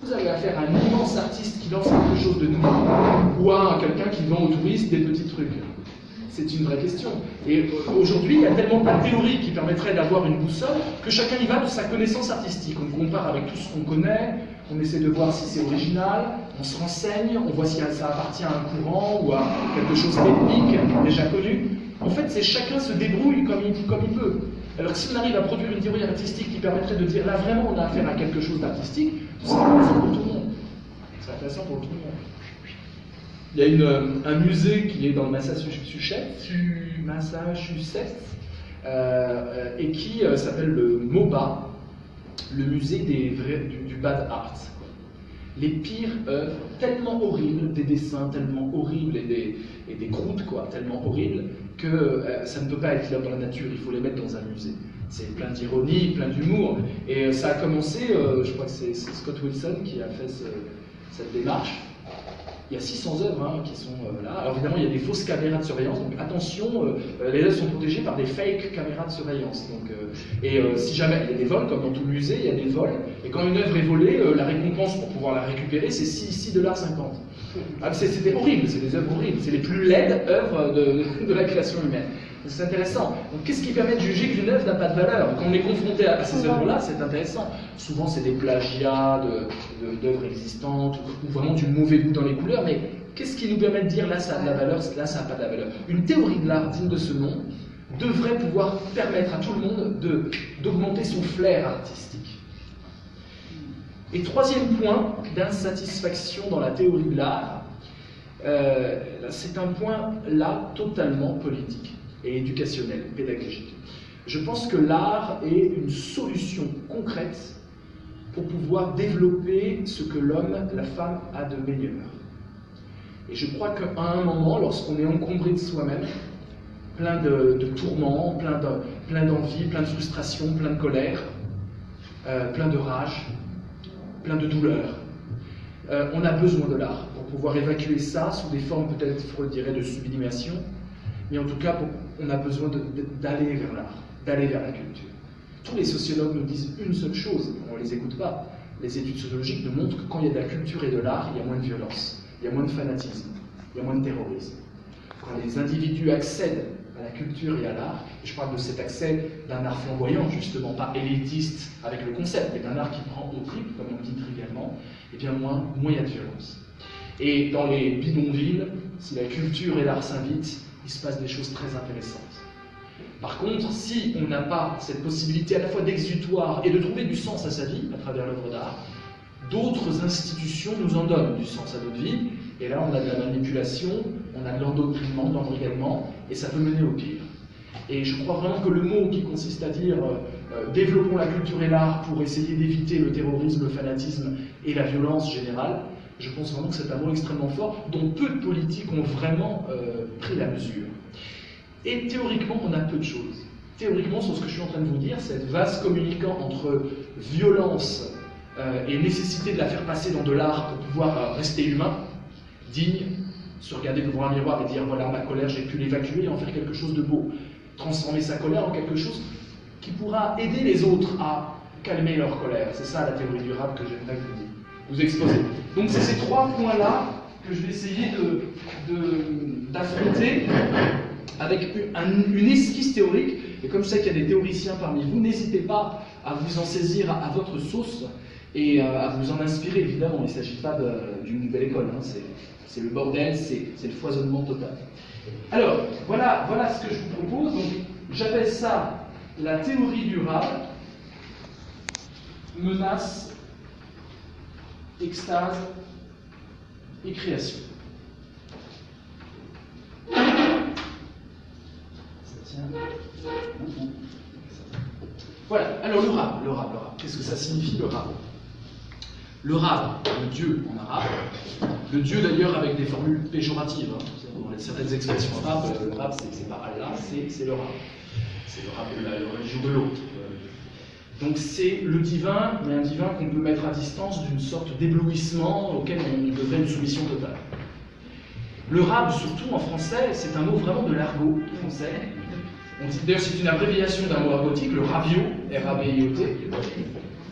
vous avez affaire à un immense artiste qui lance quelque chose de nouveau, ou à quelqu'un qui vend aux touristes des petits trucs? C'est une vraie question. Et aujourd'hui, il y a tellement pas de théorie qui permettrait d'avoir une boussole que chacun y va de sa connaissance artistique. On compare avec tout ce qu'on connaît, on essaie de voir si c'est original, on se renseigne, on voit si ça appartient à un courant ou à quelque chose d'ethnique déjà connu. En fait, c'est chacun se débrouille comme il peut. Alors si on arrive à produire une théorie artistique qui permettrait de dire là vraiment on a affaire à quelque chose d'artistique, c'est intéressant pour tout le monde. C'est intéressant pour tout le monde. Il y a un musée qui est dans le Massachusetts et qui s'appelle le MoBA, le musée du bad art. Les pires œuvres, tellement horribles, des dessins tellement horribles et des croûtes tellement horribles que ça ne peut pas être là dans la nature, il faut les mettre dans un musée. C'est plein d'ironie, plein d'humour. Et ça a commencé, je crois que c'est Scott Wilson qui a fait cette démarche. Il y a 600 œuvres qui sont là. Alors évidemment, il y a des fausses caméras de surveillance, donc attention, les œuvres sont protégées par des fake caméras de surveillance. Donc, si jamais il y a des vols, comme dans tout musée, il y a des vols, et quand une œuvre est volée, la récompense pour pouvoir la récupérer, c'est 6,50 $. Ah, c'était horrible, c'est des œuvres horribles, c'est les plus laides œuvres de la création humaine. C'est intéressant. Donc qu'est-ce qui permet de juger qu'une œuvre n'a pas de valeur? Quand on est confronté à ces œuvres-là, c'est intéressant. Souvent, c'est des plagiats d'œuvres existantes, ou vraiment du mauvais goût dans les couleurs, mais qu'est-ce qui nous permet de dire là ça a de la valeur, là ça n'a pas de la valeur? Une théorie de l'art digne de ce nom devrait pouvoir permettre à tout le monde d'augmenter son flair artistique. Et troisième point d'insatisfaction dans la théorie de l'art, c'est un point là totalement politique et éducationnel, pédagogique. Je pense que l'art est une solution concrète pour pouvoir développer ce que l'homme, la femme a de meilleur. Et je crois qu'à un moment, lorsqu'on est encombré de soi-même, plein de tourments, plein d'envie, plein de frustration, plein de colère, plein de rage, plein de douleur, on a besoin de l'art pour pouvoir évacuer ça sous des formes peut-être, Freud dirait, de sublimation, mais en tout cas, on a besoin d'aller vers l'art, d'aller vers la culture. Tous les sociologues nous disent une seule chose, on ne les écoute pas. Les études sociologiques nous montrent que quand il y a de la culture et de l'art, il y a moins de violence, il y a moins de fanatisme, il y a moins de terrorisme. Quand les individus accèdent à la culture et à l'art, et je parle de cet accès d'un art flamboyant, justement, pas élitiste avec le concept, mais d'un art qui prend au trip, comme on dit trivialement, et bien moins il y a de violence. Et dans les bidonvilles, si la culture et l'art s'invitent, il se passe des choses très intéressantes. Par contre, si on n'a pas cette possibilité à la fois d'exutoire et de trouver du sens à sa vie, à travers l'œuvre d'art, d'autres institutions nous en donnent du sens à notre vie, et là on a de la manipulation, on a de l'endoctrinement, de l'embrigadement, et ça peut mener au pire. Et je crois vraiment que le mot qui consiste à dire développons la culture et l'art pour essayer d'éviter le terrorisme, le fanatisme et la violence générale, je pense vraiment que c'est un mot extrêmement fort dont peu de politiques ont vraiment pris la mesure. Et théoriquement, on a peu de choses. Théoriquement, sur ce que je suis en train de vous dire, cette vase communicant entre violence et nécessité de la faire passer dans de l'art pour pouvoir rester humain, digne, se regarder devant un miroir et dire voilà ma colère, j'ai pu l'évacuer et en faire quelque chose de beau. Transformer sa colère en quelque chose qui pourra aider les autres à calmer leur colère. C'est ça la théorie durable que j'aimerais vous exposer. Donc c'est ces trois points-là que je vais essayer d'affronter avec une esquisse théorique. Et comme je sais qu'il y a des théoriciens parmi vous, n'hésitez pas à vous en saisir à votre sauce et à vous en inspirer, évidemment. Il ne s'agit pas d'une nouvelle école, hein. C'est le bordel, c'est le foisonnement total. Alors, voilà ce que je vous propose. Donc, j'appelle ça la théorie durable, menace, extase et création. Ça tient. Voilà, alors le rab, qu'est-ce que ça signifie le rab? Le rab, le dieu en arabe, le dieu d'ailleurs avec des formules péjoratives, hein. Dans certaines expressions arabes, le rab c'est pas Allah, c'est le rab. C'est le rab de la religion de l'autre. Donc c'est le divin, mais un divin qu'on peut mettre à distance d'une sorte d'éblouissement auquel on devrait une soumission totale. Le rab, surtout en français, c'est un mot vraiment de l'argot français. D'ailleurs, c'est une abréviation d'un mot argotique, le rabio, R-A-B-I-O-T.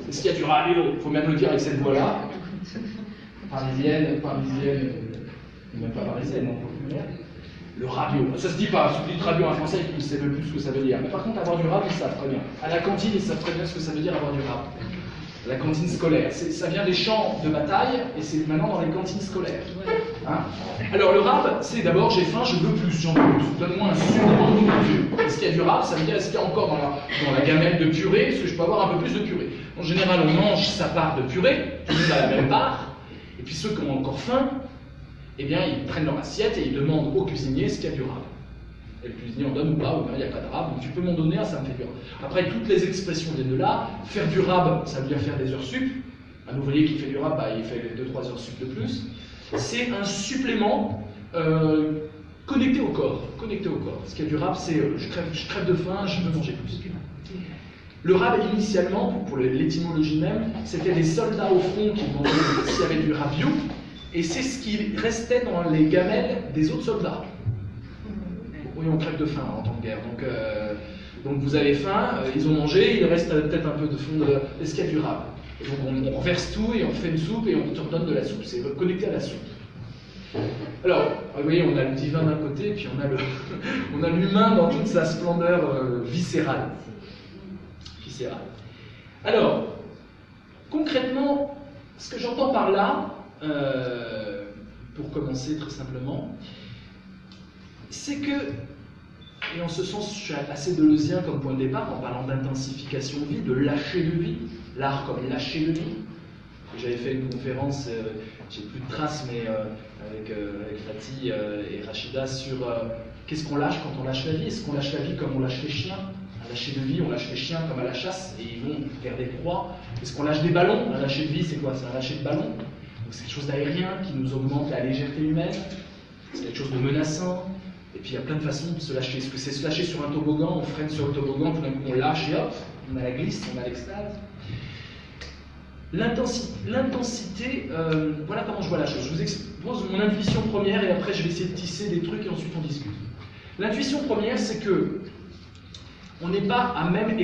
Est-ce qu'il y a du rabio? Il faut même le dire avec cette voix-là. parisienne, et même pas parisienne, non, populaire. Le rabio, ça se dit pas, si vous dites rabio en français, ils ne savent même plus ce que ça veut dire. Mais par contre, avoir du rab, ils savent très bien. À la cantine, ils savent très bien ce que ça veut dire avoir du rab. La cantine scolaire, ça vient des champs de bataille, et c'est maintenant dans les cantines scolaires. Hein? Alors le rab, c'est d'abord j'ai faim, je veux plus, j'en veux plus. Donne-moi un supplément de nourriture. Est-ce qu'il y a du rab? Ça veut dire est-ce qu'il y a encore dans la gamelle de purée? Est-ce que je peux avoir un peu plus de purée? En général, on mange sa part de purée, tout le monde a la même part, et puis ceux qui ont encore faim, eh bien ils prennent leur assiette et ils demandent au cuisinier est-ce qu'il y a du rab. Et le cuisinier en donne ou pas, ou bien il n'y a pas de rab, donc tu peux m'en donner, ça me fait du rab. Après, toutes les expressions viennent de là. Faire du rab, ça veut dire faire des heures sup. Un ouvrier qui fait du rab, bah, il fait 2-3 heures sup de plus. C'est un supplément connecté au corps. Connecté au corps. Ce qu'il y a du rab, c'est je crève de faim, je veux manger plus. Le rab, initialement, pour l'étymologie même, c'était les soldats au front qui demandaient s'il y avait du rabio, et c'est ce qui restait dans les gamelles des autres soldats. Oui, on crève de faim en temps de guerre. Donc vous avez faim, ils ont mangé, il reste peut-être un peu de fond de... Est-ce qu'il y a du rab? Et donc on renverse tout et on fait une soupe et on te redonne de la soupe. C'est connecté à la soupe. Alors, vous voyez, on a le divin d'un côté, puis on a l'humain dans toute sa splendeur viscérale. Alors, concrètement, ce que j'entends par là, pour commencer très simplement, c'est que, et en ce sens je suis assez deleuzien comme point de départ en parlant d'intensification de vie, de lâcher de vie, l'art comme lâcher de vie. J'avais fait une conférence, j'ai plus de traces, mais avec Fatih et Rachida sur qu'est-ce qu'on lâche quand on lâche la vie. Est-ce qu'on lâche la vie comme on lâche les chiens? À lâcher de vie, on lâche les chiens comme à la chasse et ils vont faire des proies. Est-ce qu'on lâche des ballons? Un lâcher de vie, c'est quoi? C'est un lâcher de ballon. Donc c'est quelque chose d'aérien qui nous augmente la légèreté humaine. C'est quelque chose de menaçant. Et puis il y a plein de façons de se lâcher. Est-ce que c'est se lâcher sur un toboggan, on freine sur le toboggan, tout d'un coup on lâche et hop, on a la glisse, on a l'extase. L'intensité, voilà comment je vois la chose. Je vous expose mon intuition première et après je vais essayer de tisser des trucs et ensuite on discute. L'intuition première, c'est que on n'est pas à même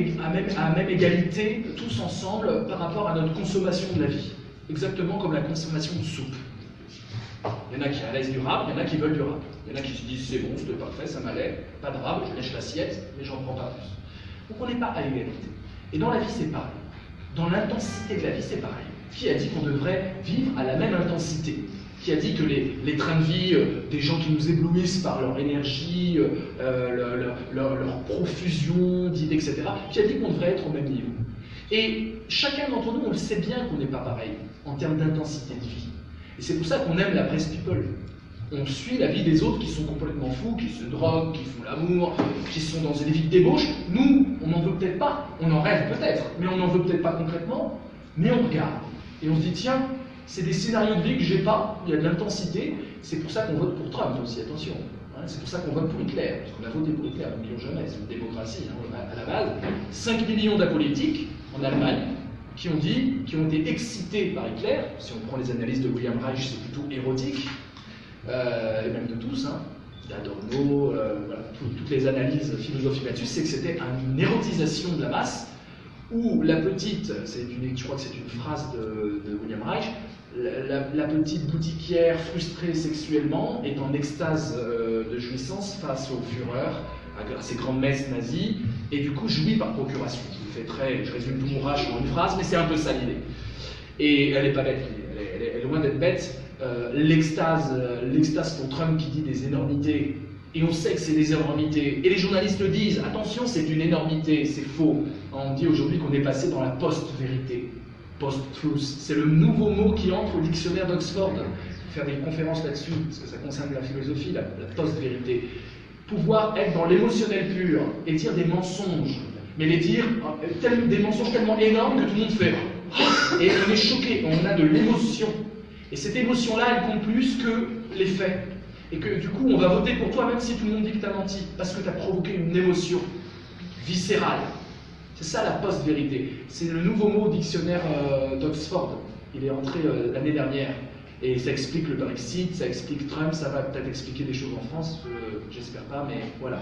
égalité tous ensemble par rapport à notre consommation de la vie. Exactement comme la consommation de soupe. Il y en a qui alaisent du rab, il y en a qui veulent du rab. Il y en a qui se disent c'est bon, c'était parfait, ça m'allait, pas de rab, je lèche l'assiette, mais j'en prends pas plus. Donc on n'est pas à égalité. Et dans la vie, c'est pareil. Dans l'intensité de la vie, c'est pareil. Qui a dit qu'on devrait vivre à la même intensité? Qui a dit que les trains de vie des gens qui nous éblouissent par leur énergie, leur profusion d'idées, etc., qui a dit qu'on devrait être au même niveau? Et chacun d'entre nous, on le sait bien qu'on n'est pas pareil en termes d'intensité de vie. Et c'est pour ça qu'on aime la presse people. On suit la vie des autres qui sont complètement fous, qui se droguent, qui font l'amour, qui sont dans des vies de débauche. Nous, on n'en veut peut-être pas, on en rêve peut-être, mais on n'en veut peut-être pas concrètement, mais on regarde. Et on se dit, tiens, c'est des scénarios de vie que j'ai pas, il y a de l'intensité, c'est pour ça qu'on vote pour Trump aussi, attention. Hein, c'est pour ça qu'on vote pour Hitler, parce qu'on a voté pour Hitler, n'oublions jamais, c'est une démocratie, hein, à la base. 5 millions d'apolitiques en Allemagne, qui ont été excités par Hitler. Si on prend les analyses de William Reich, c'est plutôt érotique, et même de tous, hein, d'Adorno, voilà, toutes les analyses philosophiques là-dessus, c'est que c'était une érotisation de la masse, où la petite, je crois que c'est une phrase de William Reich, la petite boutiquière frustrée sexuellement est en extase de jouissance face au Führer, à ses grandes messes nazies, et du coup jouit par procuration. Je résume tout mon rage en une phrase, mais c'est un peu ça l'idée. Et elle n'est pas bête, elle est loin d'être bête. L'extase pour Trump qui dit des énormités, et on sait que c'est des énormités, et les journalistes le disent, attention, c'est une énormité, c'est faux. On dit aujourd'hui qu'on est passé dans la post-vérité, post-truth. C'est le nouveau mot qui entre au dictionnaire d'Oxford. Faire des conférences là-dessus, parce que ça concerne la philosophie, la post-vérité. Pouvoir être dans l'émotionnel pur et dire des mensonges, mais les dire des mensonges tellement énormes que tout le monde fait. Et on est choqué, on a de l'émotion. Et cette émotion-là, elle compte plus que les faits. Et que du coup, on va voter pour toi même si tout le monde dit que tu as menti, parce que tu as provoqué une émotion viscérale. C'est ça la post-vérité. C'est le nouveau mot au dictionnaire d'Oxford. Il est entré l'année dernière. Et ça explique le Brexit, ça explique Trump, ça va peut-être expliquer des choses en France, j'espère pas, mais voilà.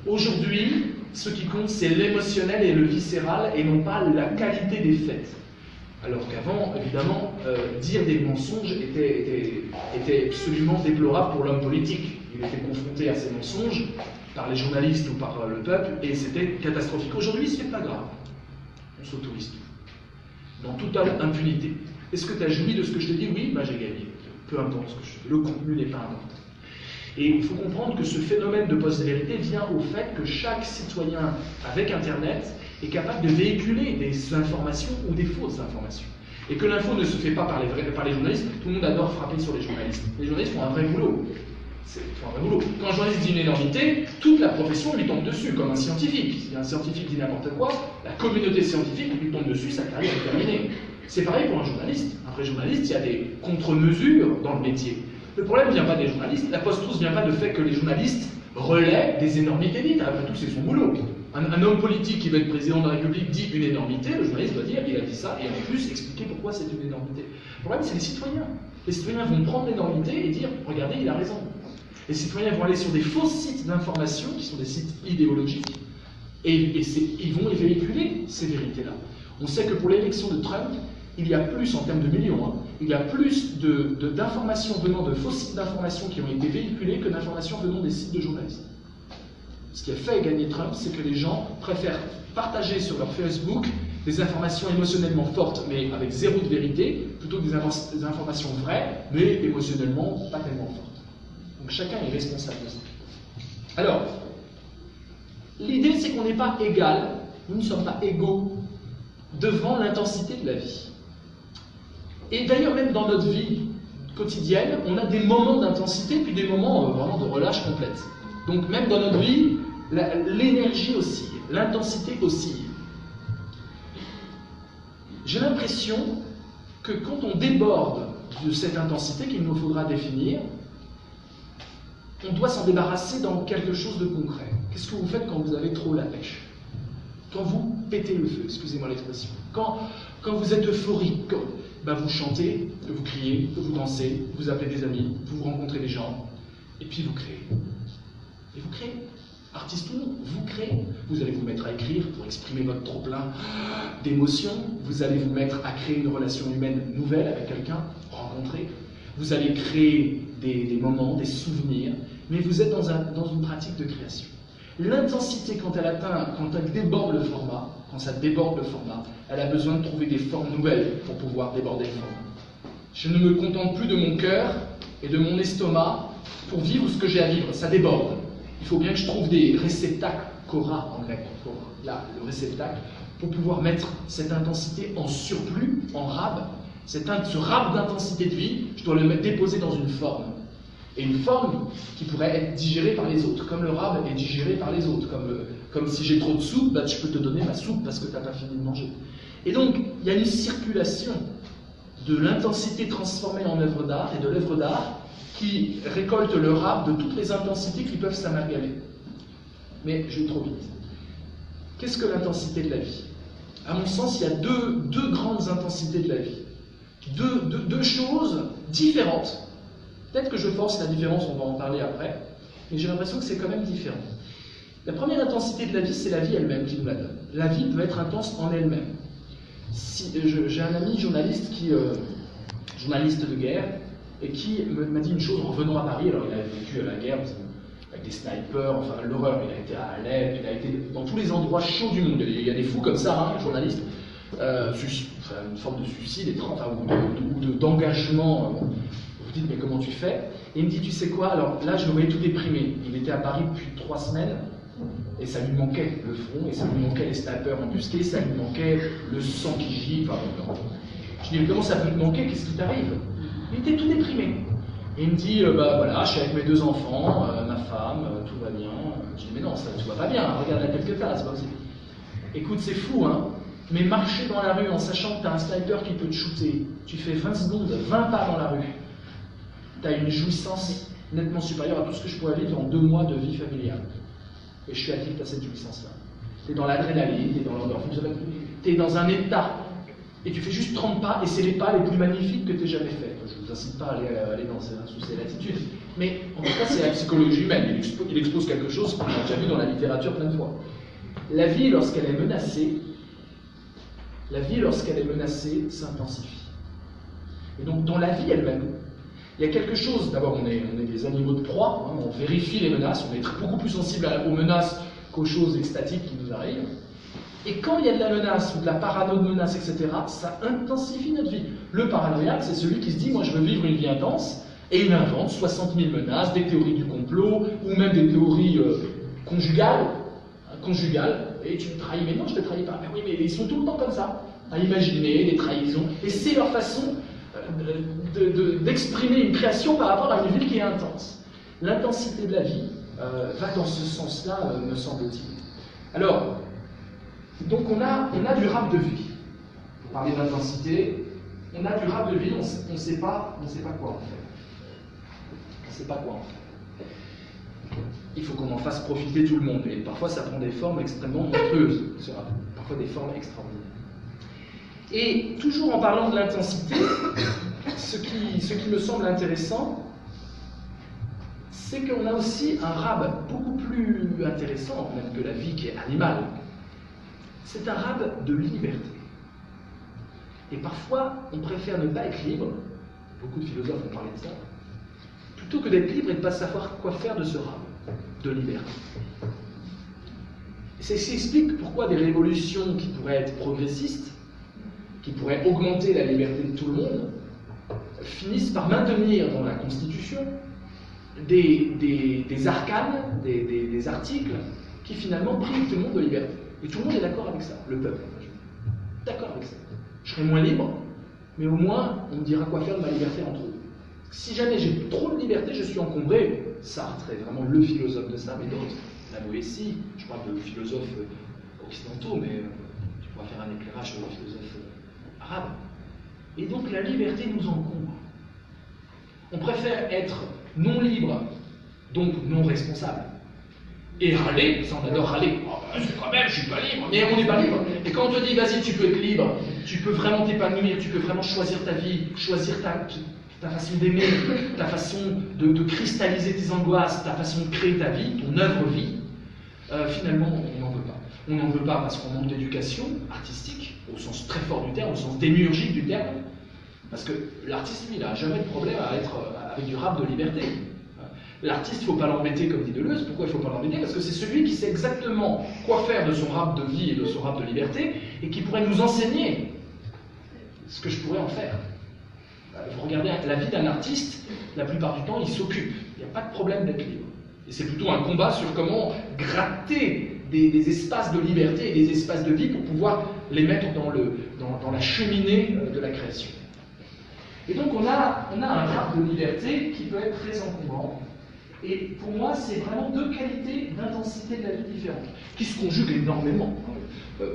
Aujourd'hui, ce qui compte, c'est l'émotionnel et le viscéral, et non pas la qualité des faits. Alors qu'avant, évidemment, dire des mensonges était absolument déplorable pour l'homme politique. Il était confronté à ces mensonges par les journalistes ou par le peuple, et c'était catastrophique. Aujourd'hui, c'est pas grave. On s'autorise tout. Dans toute impunité. Est-ce que tu as joui de ce que je te dis? Oui, bah j'ai gagné. Peu importe ce que je fais. Le contenu n'est pas important. Et il faut comprendre que ce phénomène de post-vérité vient au fait que chaque citoyen avec Internet est capable de véhiculer des informations ou des fausses informations. Et que l'info ne se fait pas par les journalistes. Tout le monde adore frapper sur les journalistes. Les journalistes font un vrai boulot. Quand un journaliste dit une énormité, toute la profession lui tombe dessus, comme un scientifique. Si un scientifique dit n'importe quoi, la communauté scientifique lui tombe dessus, sa carrière est terminée. C'est pareil pour un journaliste. Un vrai journaliste, il y a des contre-mesures dans le métier. Le problème ne vient pas des journalistes, la post-truth ne vient pas du fait que les journalistes relaient des énormités dites. Après tout, c'est son boulot. Un homme politique qui veut être président de la République dit une énormité, le journaliste doit dire il a dit ça, et en plus expliquer pourquoi c'est une énormité. Le problème, c'est les citoyens. Les citoyens vont prendre l'énormité et dire regardez, il a raison. Les citoyens vont aller sur des faux sites d'information, qui sont des sites idéologiques, et ils vont véhiculer ces vérités-là. On sait que pour l'élection de Trump, il y a plus, en termes de millions, il y a plus d'informations venant de faux sites d'information qui ont été véhiculés que d'informations venant des sites de journalistes. Ce qui a fait gagner Trump, c'est que les gens préfèrent partager sur leur Facebook des informations émotionnellement fortes, mais avec zéro de vérité, plutôt que des informations vraies, mais émotionnellement pas tellement fortes. Donc chacun est responsable de ça. Alors, l'idée c'est qu'on n'est pas égal, nous ne sommes pas égaux devant l'intensité de la vie. Et d'ailleurs, même dans notre vie quotidienne, on a des moments d'intensité, puis des moments vraiment de relâche complète. Donc même dans notre vie, l'énergie oscille, l'intensité oscille. J'ai l'impression que quand on déborde de cette intensité qu'il nous faudra définir, on doit s'en débarrasser dans quelque chose de concret. Qu'est-ce que vous faites quand vous avez trop la pêche? Quand vous pétez le feu, excusez-moi l'expression. Quand vous êtes euphorique, ben vous chantez, vous criez, vous dansez, vous appelez des amis, vous rencontrez des gens, et puis vous créez. Et vous créez. Artiste ou non, vous créez. Vous allez vous mettre à écrire pour exprimer votre trop-plein d'émotions. Vous allez vous mettre à créer une relation humaine nouvelle avec quelqu'un, rencontrer. Vous allez créer des moments, des souvenirs, mais vous êtes dans une pratique de création. L'intensité, quand elle déborde le format, quand ça déborde le format, elle a besoin de trouver des formes nouvelles pour pouvoir déborder le format. Je ne me contente plus de mon cœur et de mon estomac pour vivre ce que j'ai à vivre, ça déborde. Il faut bien que je trouve des réceptacles, kora en grec, là, le réceptacle, pour pouvoir mettre cette intensité en surplus, en rab. Ce rab d'intensité de vie, je dois le déposer dans une forme. Et une forme qui pourrait être digérée par les autres, comme le rab est digéré par les autres. Comme si j'ai trop de soupe, bah, je peux te donner ma soupe parce que tu n'as pas fini de manger. Et donc, il y a une circulation de l'intensité transformée en œuvre d'art et de l'œuvre d'art qui récolte le rab de toutes les intensités qui peuvent s'amalgamer. Mais je vais trop vite. Qu'est-ce que l'intensité de la vie? À mon sens, il y a deux grandes intensités de la vie. Deux choses différentes. Peut-être que je force la différence, on va en parler après, mais j'ai l'impression que c'est quand même différent. La première intensité de la vie, c'est la vie elle-même qui nous la donne. La vie peut être intense en elle-même. J'ai un ami journaliste journaliste de guerre, et qui m'a dit une chose en revenant à Paris. Alors il a vécu à la guerre avec des snipers, enfin l'horreur. Il a été à Alep, il a été dans tous les endroits chauds du monde. Il y a des fous comme ça, hein, journalistes. Une forme de suicide ou d'engagement. Vous dites, mais comment tu fais? Et il me dit, tu sais quoi? Alors là, je le voyais tout déprimé. Il était à Paris depuis 3 semaines, et ça lui manquait le front, et ça lui manquait les snipers embusqués, ça lui manquait le sang qui gît. Enfin, je dis, mais comment ça peut te manquer? Qu'est-ce qui t'arrive? Il était tout déprimé. Et il me dit, bah voilà, je suis avec mes 2 enfants, ma femme, tout va bien. Je dis, mais non, ça, tout va pas bien, regarde la tête que t'as, c'est pas possible. Écoute, c'est fou, hein? Mais marcher dans la rue en sachant que tu as un sniper qui peut te shooter, tu fais 20 secondes, 20 pas dans la rue, tu as une jouissance nettement supérieure à tout ce que je pourrais vivre en 2 mois de vie familiale. Et je suis addict à cette jouissance-là. Tu es dans l'adrénaline, tu es dans l'endorphine, tu es dans un état. Et tu fais juste 30 pas, et c'est les pas les plus magnifiques que tu aies jamais fait. Je ne vous incite pas à aller sous ces latitudes. Mais en tout cas, c'est la psychologie humaine. Il expose quelque chose qu'on a déjà vu dans la littérature plein de fois. La vie, lorsqu'elle est menacée, La vie, lorsqu'elle est menacée, s'intensifie. Et donc, dans la vie elle-même, il y a quelque chose, d'abord on est des animaux de proie, hein, on vérifie les menaces, on est beaucoup plus sensible aux menaces qu'aux choses extatiques qui nous arrivent. Et quand il y a de la menace ou de la parano de menace, etc., ça intensifie notre vie. Le paranoïaque, c'est celui qui se dit, moi je veux vivre une vie intense, et il invente 60 000 menaces, des théories du complot, ou même des théories conjugales, et tu me trahis, mais non je ne te trahis pas, mais oui, mais ils sont tout le temps comme ça, à imaginer des trahisons, et c'est leur façon d'exprimer une création par rapport à une vie qui est intense. L'intensité de la vie va dans ce sens-là, me semble-t-il. Alors, donc on a du rap de vie. Pour parler d'intensité, on a du rap de vie, on ne sait pas quoi en faire. On ne sait pas quoi en faire. Il faut qu'on en fasse profiter tout le monde. Et parfois ça prend des formes extrêmement monstrueuses, ce rap. Parfois des formes extraordinaires. Et toujours en parlant de l'intensité, ce qui me semble intéressant, c'est qu'on a aussi un rab beaucoup plus intéressant même que la vie qui est animale. C'est un rab de liberté. Et parfois, on préfère ne pas être libre, beaucoup de philosophes ont parlé de ça, plutôt que d'être libre et de ne pas savoir quoi faire de ce rab de liberté. C'est ce qui explique pourquoi des révolutions qui pourraient être progressistes, qui pourraient augmenter la liberté de tout le monde, finissent par maintenir dans la Constitution des arcanes, des articles qui finalement privent tout le monde de liberté. Et tout le monde est d'accord avec ça, le peuple. D'accord avec ça. Je serai moins libre, mais au moins on me dira quoi faire de ma liberté entre eux. Si jamais j'ai trop de liberté, je suis encombré. Sartre est vraiment le philosophe de ça, mais d'autres. La Boétie, je parle de philosophes occidentaux, mais tu pourras faire un éclairage sur les philosophes arabes. Et donc la liberté nous encombre. On préfère être non libre, donc non responsable, et râler, ça on adore râler. Oh, ben, c'est quand même, je suis pas libre, mais on n'est pas libre. Et quand on te dit, vas-y, tu peux être libre, tu peux vraiment t'épanouir, tu peux vraiment choisir ta vie, choisir ta façon d'aimer, ta façon de cristalliser tes angoisses, ta façon de créer ta vie, ton œuvre-vie, finalement, on n'en veut pas. On n'en veut pas parce qu'on manque d'éducation artistique, au sens très fort du terme, au sens démiurgique du terme, parce que l'artiste, lui, il n'a jamais de problème à être avec du rap de liberté. L'artiste, il ne faut pas l'embêter, comme dit Deleuze. Pourquoi il ne faut pas l'embêter? Parce que c'est celui qui sait exactement quoi faire de son rap de vie et de son rap de liberté, et qui pourrait nous enseigner ce que je pourrais en faire. Vous regardez la vie d'un artiste, la plupart du temps, il s'occupe. Il n'y a pas de problème d'être libre. Et c'est plutôt un combat sur comment gratter des espaces de liberté et des espaces de vie pour pouvoir les mettre dans la cheminée de la création. Et donc on a un rap de liberté qui peut être très encombrant. Et pour moi, c'est vraiment deux qualités d'intensité de la vie différentes, qui se conjuguent énormément.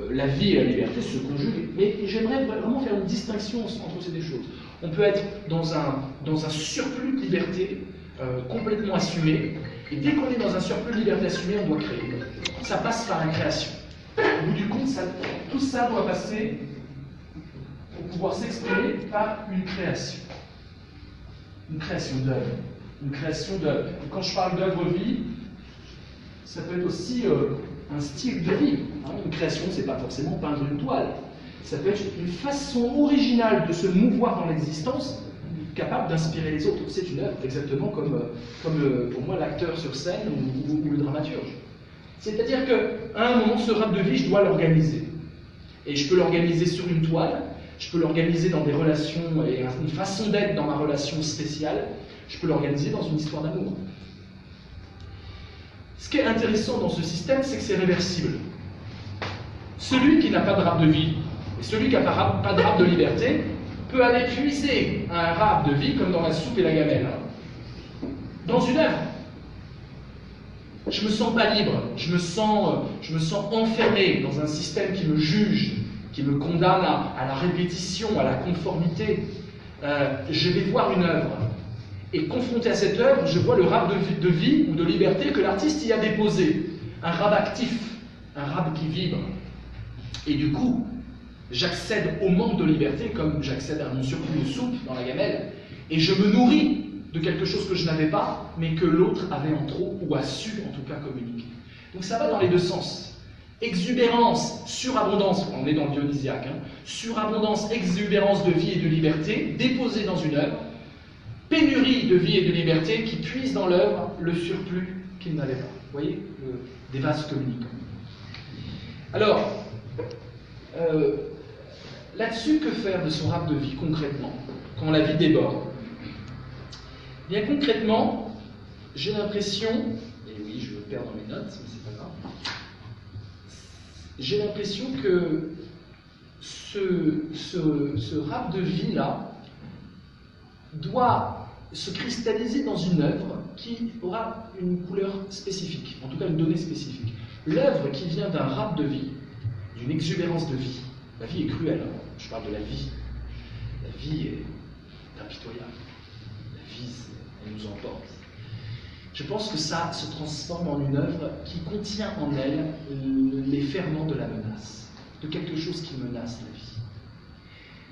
La vie et la liberté se conjuguent, mais j'aimerais vraiment faire une distinction entre ces deux choses. On peut être dans un surplus de liberté complètement assumé, et dès qu'on est dans un surplus de liberté assumé, on doit créer. Ça passe par la création. Au bout du compte, tout ça doit passer pour pouvoir s'exprimer par une création. Une création d'œuvre. Une création d'œuvre. Et quand je parle d'œuvre-vie, ça peut être aussi un style de vie. Une création, c'est pas forcément peindre une toile. Ça peut être une façon originale de se mouvoir dans l'existence, capable d'inspirer les autres. C'est une œuvre, exactement comme pour moi l'acteur sur scène ou le dramaturge. C'est-à-dire qu'à un moment, ce rap de vie, je dois l'organiser. Et je peux l'organiser sur une toile, je peux l'organiser dans des relations et une façon d'être dans ma relation spéciale, je peux l'organiser dans une histoire d'amour. Ce qui est intéressant dans ce système, c'est que c'est réversible. Celui qui n'a pas de rap de vie, et celui qui n'a pas de rap de liberté, peut aller puiser un rap de vie comme dans la soupe et la gamelle, dans une œuvre. Je me sens pas libre, je me sens enfermé dans un système qui me juge, qui me condamne à la répétition, à la conformité. Je vais voir une œuvre, et confronté à cette œuvre, je vois le rap de vie ou de liberté que l'artiste y a déposé. Un rap actif, un rap qui vibre. Et du coup, j'accède au manque de liberté comme j'accède à mon surplus de soupe dans la gamelle, et je me nourris de quelque chose que je n'avais pas, mais que l'autre avait en trop, ou a su en tout cas communiquer. Donc ça va dans les deux sens. exubérance, surabondance, on est dans le dionysiaque, hein, surabondance, exubérance de vie et de liberté déposée dans une œuvre, pénurie de vie et de liberté qui puise dans l'œuvre le surplus qu'il n'avait pas. Vous voyez, des vases communicants. Alors, là-dessus, que faire de son rap de vie concrètement, quand la vie déborde? Bien concrètement, j'ai l'impression, et oui, je perds dans mes notes, mais c'est pas grave, j'ai l'impression que ce rap de vie-là doit se cristalliser dans une œuvre qui aura une couleur spécifique, en tout cas une donnée spécifique. L'œuvre qui vient d'un rap de vie, d'une exubérance de vie, la vie est cruelle, hein. Je parle de la vie. La vie est impitoyable. La vie, elle nous emporte. Je pense que ça se transforme en une œuvre qui contient en elle les ferments de la menace, de quelque chose qui menace la vie.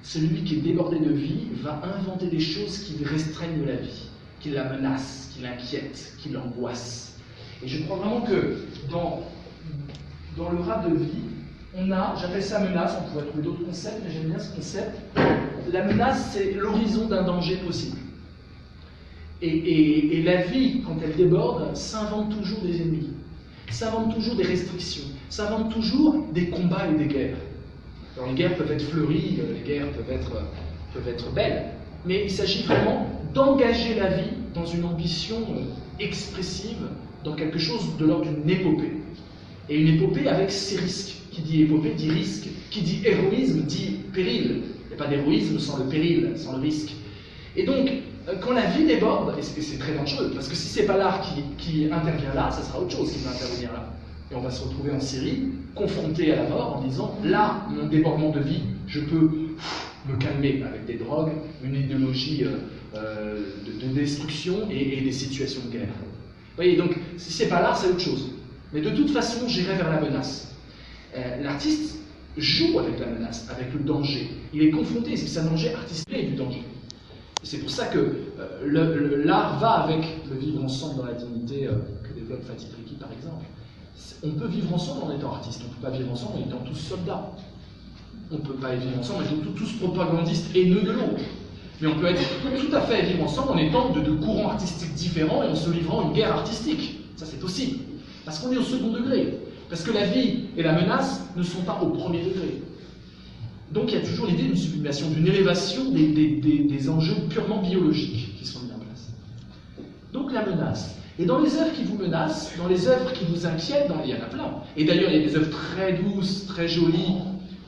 Celui qui est débordé de vie va inventer des choses qui restreignent la vie, qui la menacent, qui l'inquiètent, qui l'angoissent. Et je crois vraiment que dans le rap de vie, on a, j'appelle ça menace, on pourrait trouver d'autres concepts, mais j'aime bien ce concept. La menace, c'est l'horizon d'un danger possible. Et la vie, quand elle déborde, s'invente toujours des ennemis, s'invente toujours des restrictions, s'invente toujours des combats et des guerres. Alors les guerres peuvent être fleuries, les guerres peuvent être belles, mais il s'agit vraiment d'engager la vie dans une ambition expressive, dans quelque chose de l'ordre d'une épopée. Et une épopée avec ses risques. Qui dit épopée dit risque, qui dit héroïsme dit péril. Il n'y a pas d'héroïsme sans le péril, sans le risque. Et donc, quand la vie déborde, et c'est très dangereux, parce que si ce n'est pas l'art qui intervient là, ça sera autre chose qui va intervenir là. Et on va se retrouver en Syrie, confronté à la mort, en disant, là, mon débordement de vie, je peux me calmer avec des drogues, une idéologie de destruction et des situations de guerre. Vous voyez, donc, si ce n'est pas l'art, c'est autre chose. Mais de toute façon, j'irai vers la menace. L'artiste joue avec la menace, avec le danger. Il est confronté, c'est un danger artistique du danger. C'est pour ça que l'art va avec le vivre ensemble dans la dignité que développe Fatih Biriki, par exemple. On peut vivre ensemble en étant artiste, on ne peut pas vivre ensemble en étant tous soldats. On ne peut pas vivre ensemble en étant tous propagandistes haineux de l'autre. Mais on peut être tout à fait vivre ensemble en étant de courants artistiques différents et en se livrant une guerre artistique. Ça, c'est possible. Parce qu'on est au second degré. Parce que la vie et la menace ne sont pas au premier degré. Donc il y a toujours l'idée d'une sublimation, d'une élévation des enjeux purement biologiques qui sont mis en place. Donc la menace. Et dans les œuvres qui vous menacent, dans les œuvres qui vous inquiètent, il y en a plein. Et d'ailleurs, il y a des œuvres très douces, très jolies,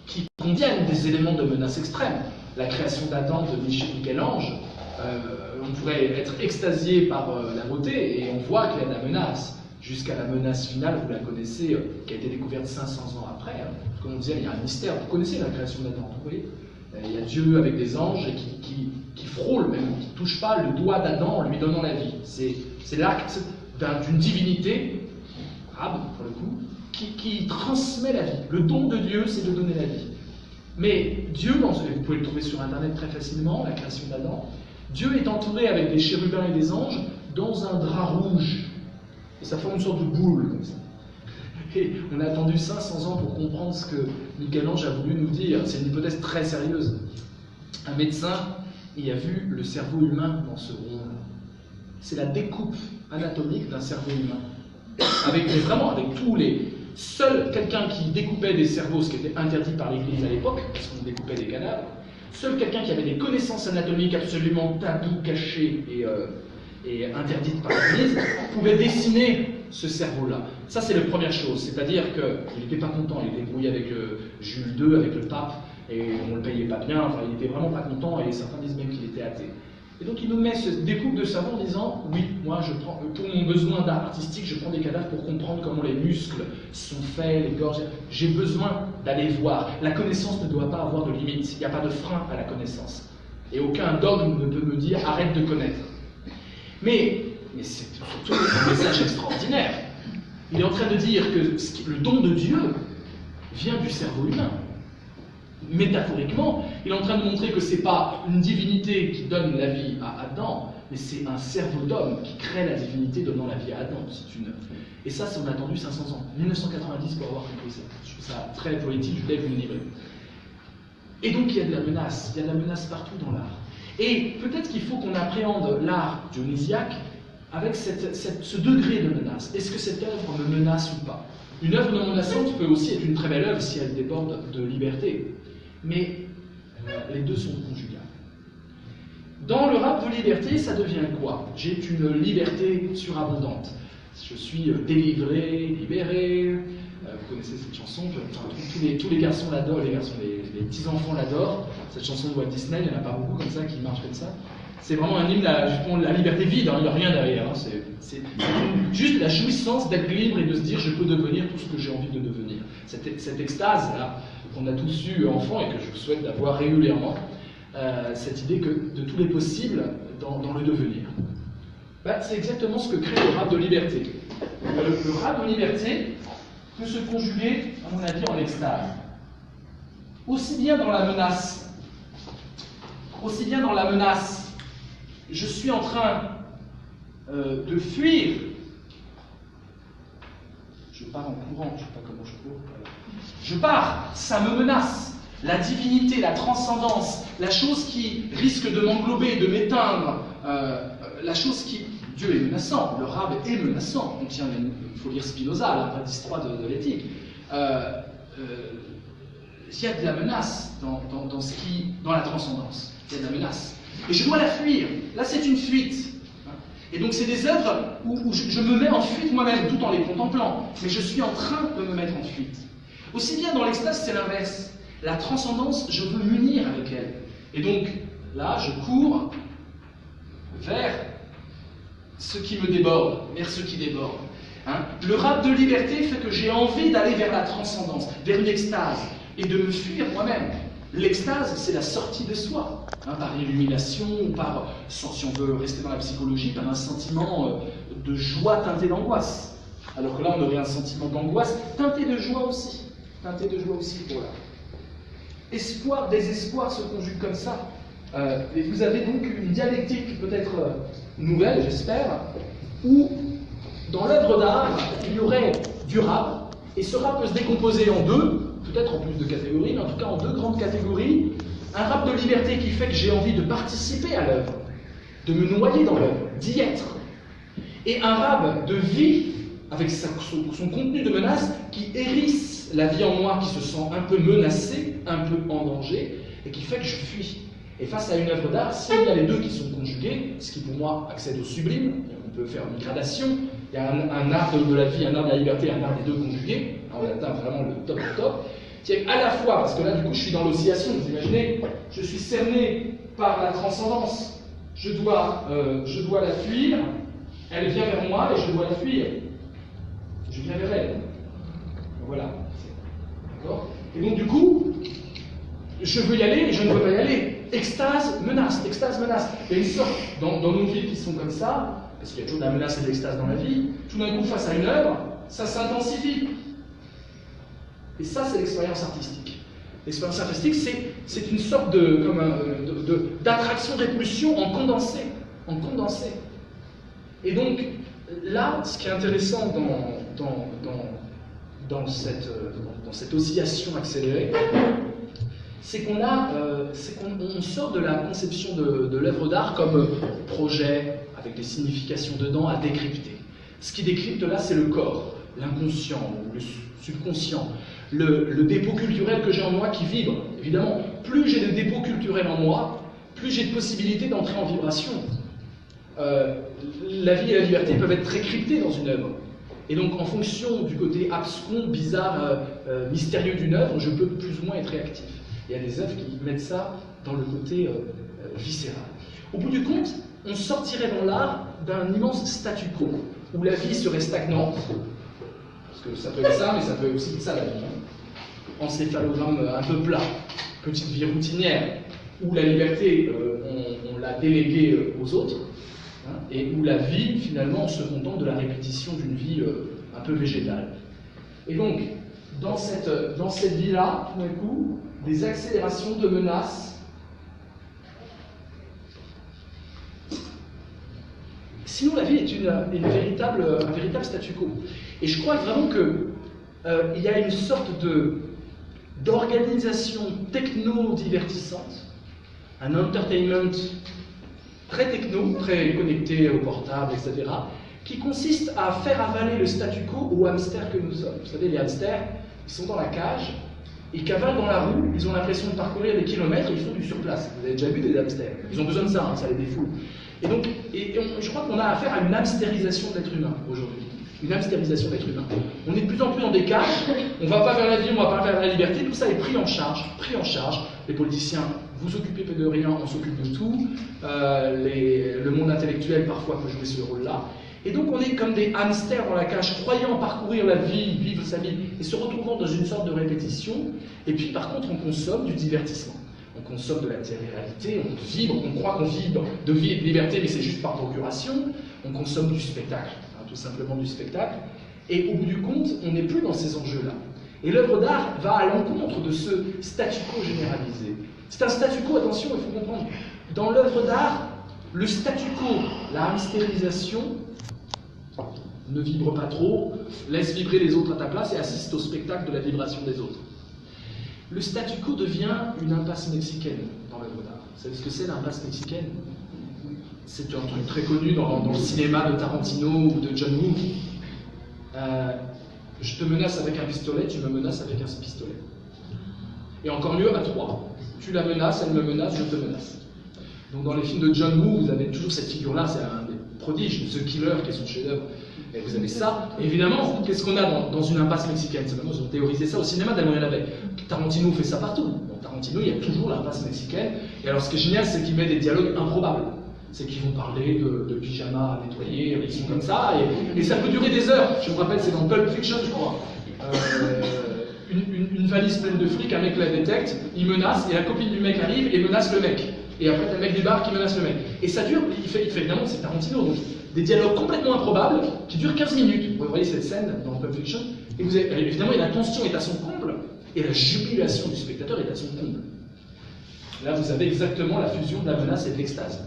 qui contiennent des éléments de menace extrême. La création d'Adam de Michel-Ange, on pourrait être extasié par la beauté, et on voit qu'il y a de la menace. Jusqu'à la menace finale, vous la connaissez, qui a été découverte 500 ans après. Hein. Comme on disait, il y a un mystère. Vous connaissez la création d'Adam, vous voyez? Il y a Dieu avec des anges qui frôlent, même, qui ne touchent pas le doigt d'Adam en lui donnant la vie. C'est l'acte d'une divinité, arabe pour le coup, qui transmet la vie. Le don de Dieu, c'est de donner la vie. Mais Dieu, vous pouvez le trouver sur Internet très facilement, la création d'Adam, Dieu est entouré avec des chérubins et des anges dans un drap rouge. Et ça forme une sorte de boule, comme ça. Et on a attendu 500 ans pour comprendre ce que Michel-Ange a voulu nous dire. C'est une hypothèse très sérieuse. Un médecin, il a vu le cerveau humain dans ce rond-là. C'est la découpe anatomique d'un cerveau humain. Vraiment, avec tous les... Seul quelqu'un qui découpait des cerveaux, ce qui était interdit par l'Église à l'époque, parce qu'on découpait des cadavres, seul quelqu'un qui avait des connaissances anatomiques absolument taboues, cachées et interdite par l'Église, pouvait dessiner ce cerveau-là. Ça, c'est la première chose. C'est-à-dire qu'il n'était pas content. Il était brouillé avec Jules II, avec le pape, et on ne le payait pas bien. Enfin, il n'était vraiment pas content, et certains disent même qu'il était athée. Et donc, il nous met ce découpe de cerveau en disant, oui, moi, pour mon besoin d'art artistique, je prends des cadavres pour comprendre comment les muscles sont faits, les gorges. J'ai besoin d'aller voir. La connaissance ne doit pas avoir de limite. Il n'y a pas de frein à la connaissance. Et aucun dogme ne peut me dire, arrête de connaître. Mais c'est surtout un message extraordinaire. Il est en train de dire que le don de Dieu vient du cerveau humain. métaphoriquement, il est en train de montrer que c'est pas une divinité qui donne la vie à Adam, mais c'est un cerveau d'homme qui crée la divinité donnant la vie à Adam. C'est une... Et ça, on a attendu 500 ans, 1990 pour avoir compris ça. Je trouve ça très poétique, je voulais vous le livrer. Et donc il y a de la menace, il y a de la menace partout dans l'art. Et peut-être qu'il faut qu'on appréhende l'art dionysiaque avec ce degré de menace. Est-ce que cette œuvre me menace ou pas? Une œuvre non menaçante peut aussi être une très belle œuvre si elle déborde de liberté. Mais les deux sont conjugables. Dans le rap de liberté, ça devient quoi? J'ai une liberté surabondante. Je suis délivré, libéré. Vous connaissez cette chanson, tous les garçons l'adorent, les petits-enfants l'adorent. Cette chanson de Walt Disney, il n'y en a pas beaucoup comme ça qui marchent comme ça. C'est vraiment un hymne à la liberté vide, hein, il n'y a rien derrière. Hein, c'est juste la jouissance d'être libre et de se dire je peux devenir tout ce que j'ai envie de devenir. Cette extase-là, qu'on a tous eu enfant et que je vous souhaite d'avoir régulièrement, cette idée de tous les possibles dans le devenir. Ben, c'est exactement ce que crée le rap de liberté. Le rap de liberté peut se conjuguer, à mon avis, en extase. Aussi bien dans la menace, je suis en train de fuir, je pars en courant, je ne sais pas comment je cours, je pars, ça me menace. La divinité, la transcendance, la chose qui risque de m'englober, de m'éteindre, la chose qui... Dieu est menaçant, le rab est menaçant. Il faut lire Spinoza, l'indice 3 de l'éthique. Il y a de la menace dans la transcendance. Il y a de la menace. Et je dois la fuir. Là, c'est une fuite. Et donc, c'est des œuvres où je me mets en fuite moi-même, tout en les contemplant. Mais je suis en train de me mettre en fuite. Aussi bien dans l'extase, c'est l'inverse. La transcendance, je veux m'unir avec elle. Et donc, là, je cours vers ce qui me déborde, vers ce qui déborde. Hein? Le rap de liberté fait que j'ai envie d'aller vers la transcendance, vers une extase, et de me fuir moi-même. L'extase, c'est la sortie de soi, hein, par illumination, ou par, si on veut rester dans la psychologie, par un sentiment de joie teinté d'angoisse. Alors que là, on aurait un sentiment d'angoisse teinté de joie aussi. Teinté de joie aussi pour l'art. Espoir, désespoir se conjuguent comme ça. Et vous avez donc une dialectique peut-être nouvelle, j'espère, où dans l'œuvre d'art, il y aurait du rap, et ce rap peut se décomposer en deux, peut-être en plus de catégories, mais en tout cas en deux grandes catégories. Un rap de liberté qui fait que j'ai envie de participer à l'œuvre, de me noyer dans l'œuvre, d'y être. Et un rap de vie, avec son contenu de menace, qui hérisse la vie en moi, qui se sent un peu menacée, un peu en danger, et qui fait que je fuis. Et face à une œuvre d'art, s'il y a les deux qui sont conjugués, ce qui pour moi accède au sublime, on peut faire une gradation, il y a un art de la vie, un art de la liberté, un art des deux conjugués, on atteint vraiment le top du top, c'est à la fois, parce que là du coup je suis dans l'oscillation, vous imaginez, je suis cerné par la transcendance, je dois la fuir, elle vient vers moi et je dois la fuir, je viens vers elle. Voilà. D'accord ? Et donc du coup, je veux y aller et je ne veux pas y aller. Extase, menace, extase, menace. Il y a une sorte, dans nos vies qui sont comme ça, parce qu'il y a toujours de la menace et de l'extase dans la vie, tout d'un coup, face à une œuvre, ça s'intensifie. Et ça, c'est l'expérience artistique. L'expérience artistique, c'est une sorte d'attraction-répulsion en condensé. En condensé. Et donc, là, ce qui est intéressant dans cette oscillation accélérée, c'est qu'on sort de la conception de l'œuvre d'art comme projet, avec des significations dedans à décrypter. Ce qui décrypte là, c'est le corps, l'inconscient, ou le subconscient, le dépôt culturel que j'ai en moi qui vibre. Évidemment, plus j'ai de dépôts culturels en moi, plus j'ai de possibilités d'entrer en vibration. La vie et la liberté peuvent être très cryptées dans une œuvre. Et donc, en fonction du côté abscon, bizarre, mystérieux d'une œuvre, je peux plus ou moins être réactif. Il y a des œuvres qui mettent ça dans le côté viscéral. Au bout du compte, on sortirait dans l'art d'un immense statu quo, où la vie serait stagnante, parce que ça peut être ça, mais ça peut aussi être ça la vie. Encéphalogramme un peu plat, petite vie routinière, où la liberté, on l'a déléguée aux autres, hein, et où la vie, finalement, on se contente de la répétition d'une vie un peu végétale. Et donc, dans cette vie-là, tout d'un coup, des accélérations de menaces. Sinon, la vie est un véritable statu quo. Et je crois vraiment qu'il y a une sorte d'organisation techno-divertissante, un entertainment très techno, très connecté au portable, etc., qui consiste à faire avaler le statu quo aux hamsters que nous sommes. Vous savez, les hamsters, ils sont dans la cage, ils cavalent dans la rue, ils ont l'impression de parcourir des kilomètres, ils font du surplace. Vous avez déjà vu des hamsters? Ils ont besoin de ça, hein, ça les défoule. Et donc, je crois qu'on a affaire à une hamstérisation de l'être humain aujourd'hui. Une hamstérisation de l'être humain. On est de plus en plus dans des cages, on ne va pas vers la vie, on ne va pas vers la liberté, tout ça est pris en charge, Les politiciens, vous occupez de rien, on s'occupe de tout. Le monde intellectuel, parfois, peut jouer ce rôle-là. Et donc, on est comme des hamsters dans la cage, croyant parcourir la vie, vivre sa vie, et se retrouvant dans une sorte de répétition. Et puis, par contre, on consomme du divertissement. On consomme de la télé-réalité, on vibre, on croit qu'on vibre de vie et de liberté, mais c'est juste par procuration. On consomme du spectacle, hein, tout simplement du spectacle. Et au bout du compte, on n'est plus dans ces enjeux-là. Et l'œuvre d'art va à l'encontre de ce statu quo généralisé. C'est un statu quo, attention, il faut comprendre. Dans l'œuvre d'art, le statu quo, la hamstérisation, ne vibre pas trop, laisse vibrer les autres à ta place et assiste au spectacle de la vibration des autres. Le statu quo devient une impasse mexicaine dans l'œuvre d'art. Vous savez ce que c'est l'impasse mexicaine? C'est un truc très connu dans le cinéma de Tarantino ou de John Woo. Je te menace avec un pistolet, tu me menaces avec un pistolet. Et encore mieux, à trois. Tu la menaces, elle me menace, je te menace. Donc dans les films de John Woo, vous avez toujours cette figure-là, c'est un des prodiges, The Killer, qui est son chef-d'œuvre. Et vous avez ça. Et évidemment, qu'est-ce qu'on a dans une impasse mexicaine? C'est maintenant, ils ont théorisé ça au cinéma, tellement il y en avait. Tarantino fait ça partout. Dans Tarantino, il y a toujours l'impasse mexicaine. Et alors, ce qui est génial, c'est qu'il met des dialogues improbables. C'est qu'ils vont parler de pyjama à nettoyer, ils sont comme ça, et ça peut durer des heures. Je me rappelle, c'est dans Pulp Fiction, je crois. Une valise pleine de fric, un mec la détecte, il menace, et la copine du mec arrive et menace le mec. Et après, t'as le mec débarque qui menace le mec. Et ça dure, il fait évidemment, c'est Tarantino, donc des dialogues complètement improbables qui durent 15 minutes. Vous voyez cette scène dans Pulp Fiction, et vous avez, évidemment, la tension est à son comble, et la jubilation du spectateur est à son comble. Là, vous avez exactement la fusion de la menace et de l'extase.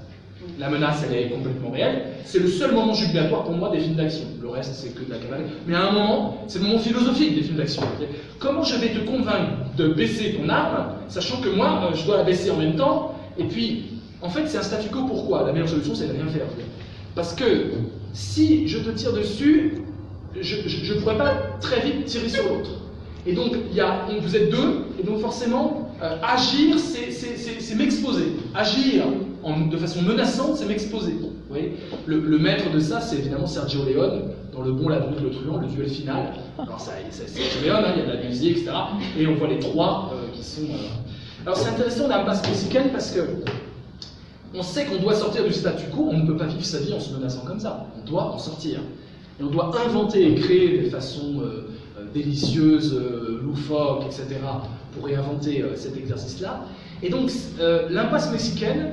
La menace, elle est complètement réelle. C'est le seul moment jubilatoire pour moi des films d'action. Le reste, c'est que de la cavalerie. Mais à un moment, c'est le moment philosophique des films d'action. Comment je vais te convaincre de baisser ton arme, sachant que moi, je dois la baisser en même temps. Et puis, en fait, c'est un statu quo. Pourquoi? La meilleure solution, c'est de rien faire. Parce que si je te tire dessus, je ne pourrais pas très vite tirer sur l'autre. Et donc, vous êtes deux, et donc forcément, agir, c'est m'exposer. Agir de façon menaçante, c'est m'exposer. Vous voyez, le maître de ça, c'est évidemment Sergio Leone, dans Le Bon, la Brute, le Truand, le duel final. Alors, c'est Sergio Leone, hein, il y a de la musique, etc. Et on voit les trois qui sont. Alors, c'est intéressant d'impasse mexicaine parce que on sait qu'on doit sortir du statu quo, on ne peut pas vivre sa vie en se menaçant comme ça. On doit en sortir. Et on doit inventer et créer des façons délicieuses, loufoques, etc., pour réinventer cet exercice-là. Et donc, l'impasse mexicaine,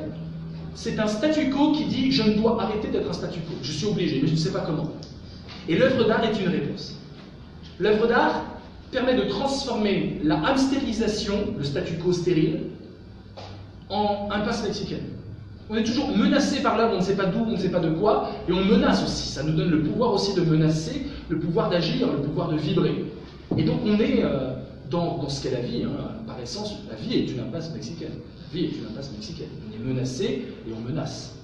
c'est un statu quo qui dit « je ne dois arrêter d'être un statu quo, je suis obligé, mais je ne sais pas comment ». Et l'œuvre d'art est une réponse. L'œuvre d'art permet de transformer la hamstérisation, le statu quo stérile, en impasse mexicaine. On est toujours menacé par l'œuvre, on ne sait pas d'où, on ne sait pas de quoi, et on menace aussi. Ça nous donne le pouvoir aussi de menacer, le pouvoir d'agir, le pouvoir de vibrer. Et donc on est dans ce qu'est la vie, hein. Par essence, la vie est une impasse mexicaine. La vie est une impasse mexicaine. On est menacé et on menace.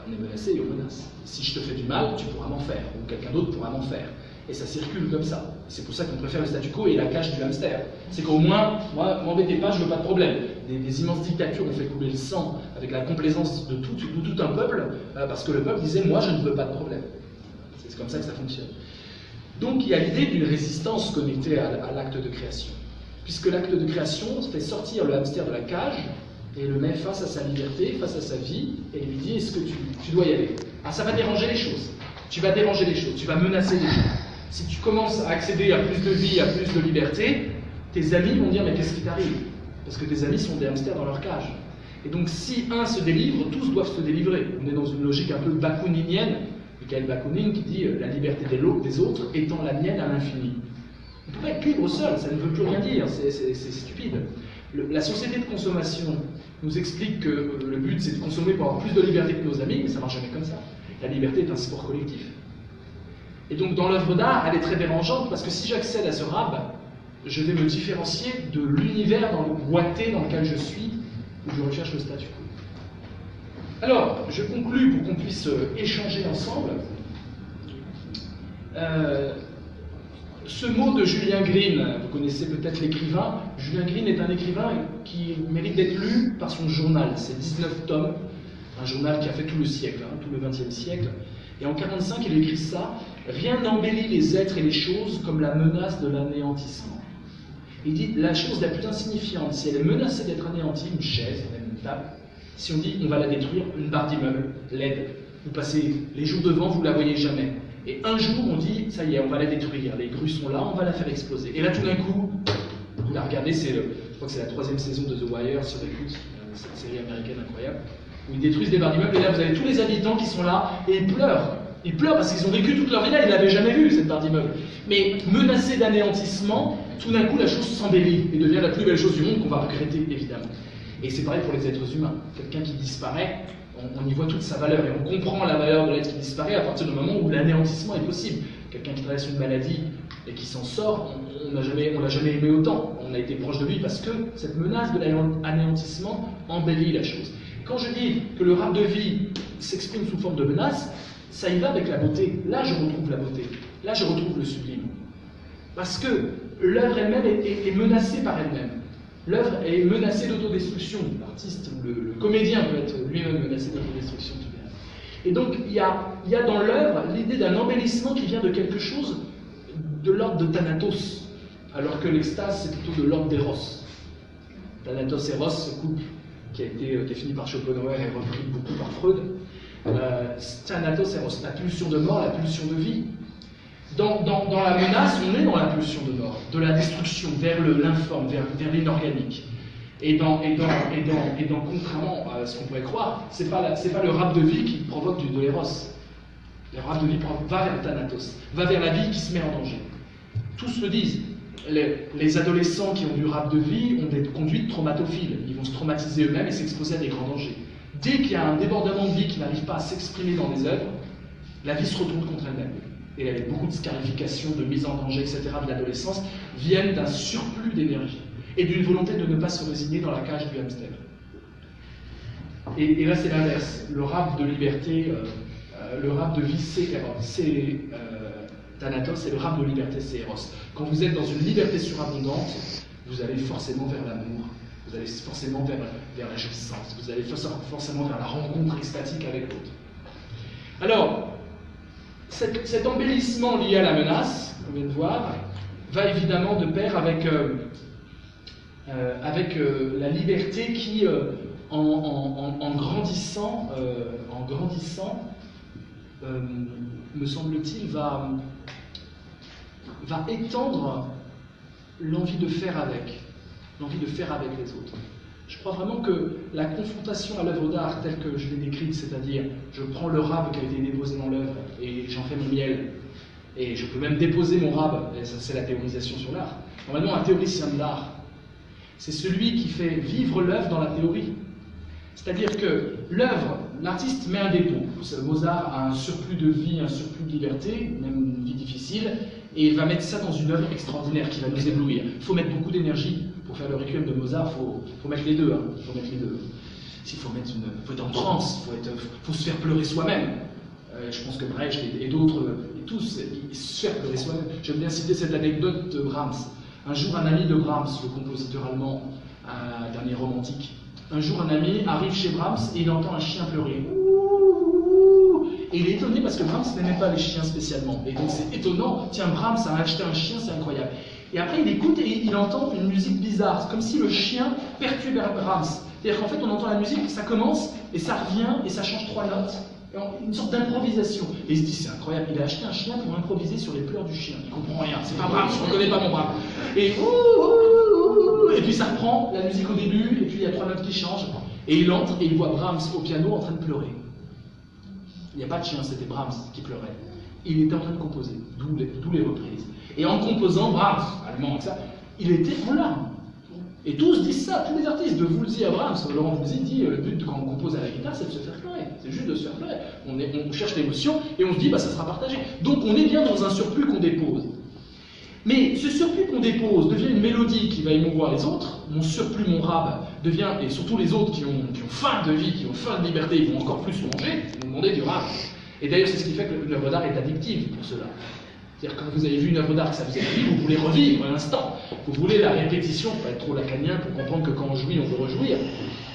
On est menacé et on menace. Si je te fais du mal, tu pourras m'en faire, ou quelqu'un d'autre pourra m'en faire. Et ça circule comme ça. C'est pour ça qu'on préfère le statu quo et la cage du hamster. C'est qu'au moins, moi, m'embêtez pas, je veux pas de problème. Des immenses dictatures ont fait couler le sang avec la complaisance de tout un peuple, parce que le peuple disait, moi, je ne veux pas de problème. C'est comme ça que ça fonctionne. Donc, il y a l'idée d'une résistance connectée à l'acte de création. Puisque l'acte de création fait sortir le hamster de la cage et le met face à sa liberté, face à sa vie, et lui dit, est-ce que tu dois y aller? Ah, ça va déranger les choses. Tu vas déranger les choses, tu vas menacer les gens. Si tu commences à accéder à plus de vie, à plus de liberté, tes amis vont dire, mais qu'est-ce qui t'arrive? Parce que tes amis sont des hamsters dans leur cage. Et donc si un se délivre, tous doivent se délivrer. On est dans une logique un peu bakouninienne, Mikhail Bakounine qui dit la liberté des autres étant la mienne à l'infini. On ne peut pas être libre seul, ça ne veut plus rien dire, c'est stupide. La société de consommation nous explique que le but c'est de consommer pour avoir plus de liberté que nos amis, mais ça ne marche jamais comme ça. La liberté est un sport collectif. Et donc dans l'œuvre d'art, elle est très dérangeante parce que si j'accède à ce rab, je vais me différencier de l'univers boité dans lequel je suis, où je recherche le statu quo. Alors, je conclus pour qu'on puisse échanger ensemble. Ce mot de Julien Green, vous connaissez peut-être l'écrivain. Julien Green est un écrivain qui mérite d'être lu par son journal. C'est 19 tomes, un journal qui a fait tout le siècle, tout le XXe siècle. Et en 1945, il écrit ça. Rien n'embellit les êtres et les choses comme la menace de l'anéantissement. Il dit la chose la plus insignifiante, si elle est menacée d'être anéantie, une chaise, même une table, si on dit on va la détruire, une barre d'immeuble, laide, vous passez les jours devant, vous ne la voyez jamais. Et un jour, on dit, ça y est, on va la détruire, les grues sont là, on va la faire exploser. Et là, tout d'un coup, vous la regardez, je crois que c'est la 3e saison de The Wire sur écoute, cette série américaine incroyable, où ils détruisent des barres d'immeubles, et là, vous avez tous les habitants qui sont là, et ils pleurent. Ils pleurent parce qu'ils ont vécu toute leur vie là, ils ne l'avaient jamais vu, cette barre d'immeuble. Mais menacée d'anéantissement, tout d'un coup, la chose s'embellit et devient la plus belle chose du monde qu'on va regretter, évidemment. Et c'est pareil pour les êtres humains. Quelqu'un qui disparaît, on y voit toute sa valeur, et on comprend la valeur de l'être qui disparaît à partir du moment où l'anéantissement est possible. Quelqu'un qui traverse une maladie et qui s'en sort, on ne l'a jamais aimé autant. On a été proche de lui parce que cette menace de l'anéantissement embellit la chose. Quand je dis que le rap de vie s'exprime sous forme de menace, ça y va avec la beauté. Là, je retrouve la beauté. Là, je retrouve le sublime. Parce que l'œuvre elle-même est menacée par elle-même. L'œuvre est menacée d'autodestruction. L'artiste ou le comédien peut être lui-même menacé d'autodestruction. Et donc, il y a dans l'œuvre l'idée d'un embellissement qui vient de quelque chose de l'ordre de Thanatos, alors que l'extase, c'est plutôt de l'ordre d'Eros. Thanatos-Eros, ce couple qui a été défini par Schopenhauer et repris beaucoup par Freud. Thanatos-Eros, la pulsion de mort, la pulsion de vie. Dans la menace, on est dans la pulsion de mort, de la destruction, vers l'informe, vers l'inorganique. Et contrairement à ce qu'on pourrait croire, c'est pas le rap de vie qui provoque de l'éros. Le rap de vie va vers Thanatos, va vers la vie qui se met en danger. Tous le disent. Les adolescents qui ont du rap de vie ont des conduites traumatophiles. Ils vont se traumatiser eux-mêmes et s'exposer à des grands dangers. Dès qu'il y a un débordement de vie qui n'arrive pas à s'exprimer dans les œuvres, la vie se retourne contre elle-même. Et beaucoup de scarifications, de mise en danger, etc. de l'adolescence viennent d'un surplus d'énergie et d'une volonté de ne pas se résigner dans la cage du hamster. Et là, c'est l'inverse. Le rap de liberté, le rap de vie, c'est Thanatos, et le rap de liberté, c'est Eros. Quand vous êtes dans une liberté surabondante, vous allez forcément vers l'amour, vous allez forcément vers la jouissance, vous allez forcément vers la rencontre extatique avec l'autre. Alors, cet embellissement lié à la menace, qu'on vient de voir, va évidemment de pair avec la liberté qui, en grandissant, me semble-t-il, va étendre l'envie de faire avec les autres. Je crois vraiment que la confrontation à l'œuvre d'art telle que je l'ai décrite, c'est-à-dire je prends le rab qui a été déposé dans l'œuvre et j'en fais mon miel, et je peux même déposer mon rab, et ça c'est la théorisation sur l'art. Normalement, un théoricien de l'art, c'est celui qui fait vivre l'œuvre dans la théorie. C'est-à-dire que l'œuvre, l'artiste met un dépôt. Mozart a un surplus de vie, un surplus de liberté, même une vie difficile, et il va mettre ça dans une œuvre extraordinaire qui va nous éblouir. Il faut mettre beaucoup d'énergie. Pour faire le requiem de Mozart, il faut mettre les deux. Faut mettre les deux. Il faut être en transe, faut se faire pleurer soi-même. Je pense que Brecht et d'autres, et tous, ils se faire pleurer soi-même. J'aime bien citer cette anecdote de Brahms. Un jour, un ami de Brahms, le compositeur allemand, un dernier romantique, un jour, un ami arrive chez Brahms et il entend un chien pleurer. Et il est étonné parce que Brahms n'aimait pas les chiens spécialement. Et donc c'est étonnant, tiens, Brahms a acheté un chien, c'est incroyable. Et après il écoute et il entend une musique bizarre, comme si le chien perturbait Brahms. C'est-à-dire qu'en fait on entend la musique, ça commence et ça revient et ça change 3 notes. Une sorte d'improvisation. Et il se dit c'est incroyable, il a acheté un chien pour improviser sur les pleurs du chien. Il comprend rien, c'est pas Brahms, je ne reconnais pas mon Brahms. Et puis ça reprend la musique au début, et puis il y a 3 notes qui changent. Et il entre et il voit Brahms au piano en train de pleurer. Il n'y a pas de chien, c'était Brahms qui pleurait. Il était en train de composer, d'où les reprises. Et en composant, Brahms, allemand, ça, il était en larmes. Et tous disent ça, tous les artistes, de Woolsey à Brahms. Laurent Woolsey dit le but quand on compose à la guitare, c'est de se faire pleurer. C'est juste de se faire pleurer. On cherche l'émotion et on se dit, bah, ça sera partagé. Donc on est bien dans un surplus qu'on dépose. Mais ce surplus qu'on dépose devient une mélodie qui va émouvoir les autres. Mon surplus, mon rab, devient, et surtout les autres qui ont faim de vie, qui ont faim de liberté, ils vont encore plus manger, ils vont demander du rab. Et d'ailleurs, c'est ce qui fait que l'œuvre d'art est addictive pour cela. C'est-à-dire, quand vous avez vu une œuvre d'art que ça vous a plu, vous voulez revivre à l'instant. Vous voulez la répétition, il faut être trop lacanien pour comprendre que quand on jouit, on veut rejouir,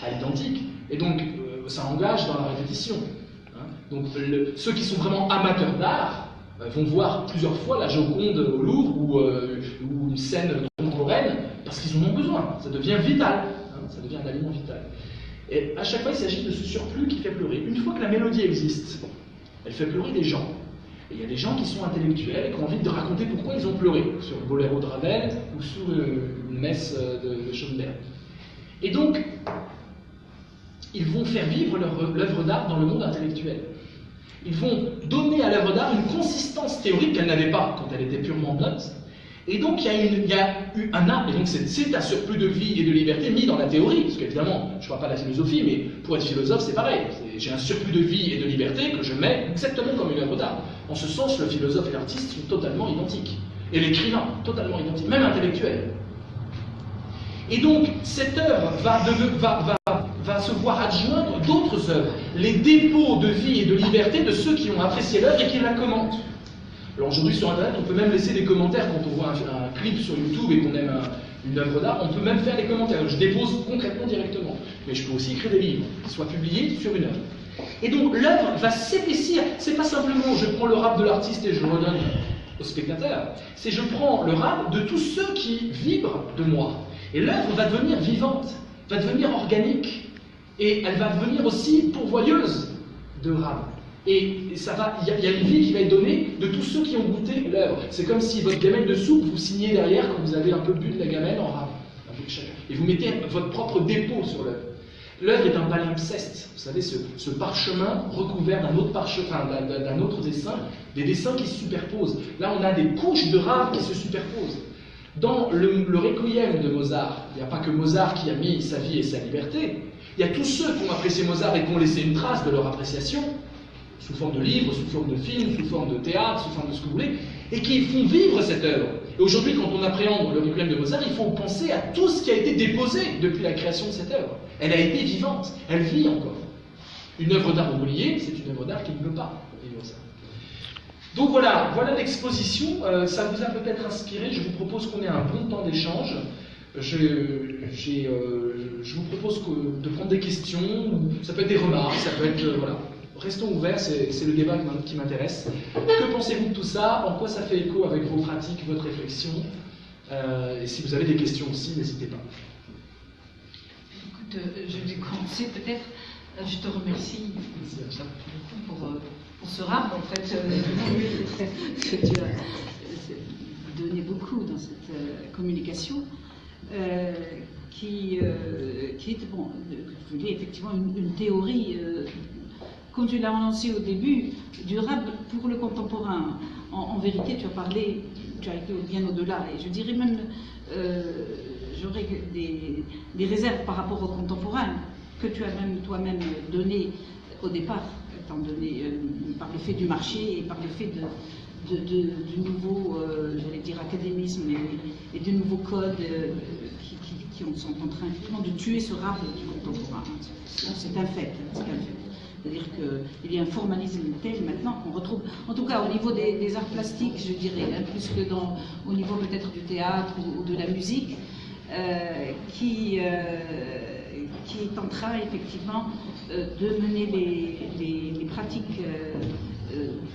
à l'identique. Et donc, ça engage dans la répétition. Hein. Donc, ceux qui sont vraiment amateurs d'art vont voir plusieurs fois la Joconde au Louvre ou une scène contemporaine parce qu'ils en ont besoin. Ça devient vital. Hein. Ça devient un aliment vital. Et à chaque fois, il s'agit de ce surplus qui fait pleurer. Une fois que la mélodie existe, elle fait pleurer des gens. Et il y a des gens qui sont intellectuels et qui ont envie de raconter pourquoi ils ont pleuré, sur le boléro de Ravel ou sur une messe de Schoenberg. Et donc, ils vont faire vivre l'œuvre d'art dans le monde intellectuel. Ils vont donner à l'œuvre d'art une consistance théorique qu'elle n'avait pas quand elle était purement note. Et donc, il y a eu un art, et donc c'est un surplus de vie et de liberté mis dans la théorie, parce qu'évidemment, je ne parle pas de la philosophie, mais pour être philosophe, c'est pareil. J'ai un surplus de vie et de liberté que je mets exactement comme une œuvre d'art. En ce sens, le philosophe et l'artiste sont totalement identiques. Et l'écrivain, totalement identique, même intellectuel. Et donc, cette œuvre va se voir adjoindre d'autres œuvres, les dépôts de vie et de liberté de ceux qui ont apprécié l'œuvre et qui la commentent. Alors aujourd'hui sur Internet, on peut même laisser des commentaires quand on voit un clip sur YouTube et qu'on aime une œuvre d'art, on peut même faire des commentaires. Je dépose concrètement directement. Mais je peux aussi écrire des livres qui soient publiés sur une œuvre. Et donc l'œuvre va s'épaissir. C'est pas simplement je prends le rap de l'artiste et je le redonne au spectateur. C'est je prends le rap de tous ceux qui vibrent de moi. Et l'œuvre va devenir vivante, va devenir organique. Et elle va devenir aussi pourvoyeuse de rap. Et il y a une vie qui va être donnée de tous ceux qui ont goûté l'œuvre. C'est comme si votre gamelle de soupe, vous signez derrière quand vous avez un peu bu de la gamelle en rap. Et vous mettez votre propre dépôt sur l'œuvre. L'œuvre est un palimpseste, vous savez, ce parchemin recouvert d'un autre parchemin, d'un autre dessin, des dessins qui se superposent. Là, on a des couches de rap qui se superposent. Dans le Requiem de Mozart, il n'y a pas que Mozart qui a mis sa vie et sa liberté. Il y a tous ceux qui ont apprécié Mozart et qui ont laissé une trace de leur appréciation, sous forme de livres, sous forme de films, sous forme de théâtre, sous forme de ce que vous voulez, et qui font vivre cette œuvre. Et aujourd'hui, quand on appréhende le Requiem de Mozart, il faut penser à tout ce qui a été déposé depuis la création de cette œuvre. Elle a été vivante, elle vit encore. Une œuvre d'art oubliée, c'est une œuvre d'art qui ne veut pas vivre ça. Donc voilà l'exposition, ça vous a peut-être inspiré, je vous propose qu'on ait un bon temps d'échange. Je vous propose de prendre des questions, ça peut être des remarques, ça peut être... voilà. Restons ouverts, c'est le débat qui m'intéresse. Que pensez-vous de tout ça? En quoi ça fait écho avec vos pratiques, votre réflexion? Et si vous avez des questions aussi, n'hésitez pas. Écoute, je vais commencer peut-être. Je te remercie pour ce rap, en fait, que tu as donné beaucoup dans cette communication, qui est, bon, je dis effectivement une théorie, comme tu l'as annoncé au début, du rap pour le contemporain. En vérité, tu as été bien au-delà, et je dirais même, j'aurais des réserves par rapport au contemporain, que tu as même toi-même donné au départ, étant donné par le fait du marché et par le fait du nouveau, j'allais dire, académisme et du nouveau code qui sont en train vraiment de tuer ce rap du contemporain. C'est un fait. C'est-à-dire qu'il y a un formalisme tel maintenant qu'on retrouve, en tout cas au niveau des arts plastiques, je dirais, hein, plus que au niveau peut-être du théâtre ou de la musique, qui est en train effectivement de mener les pratiques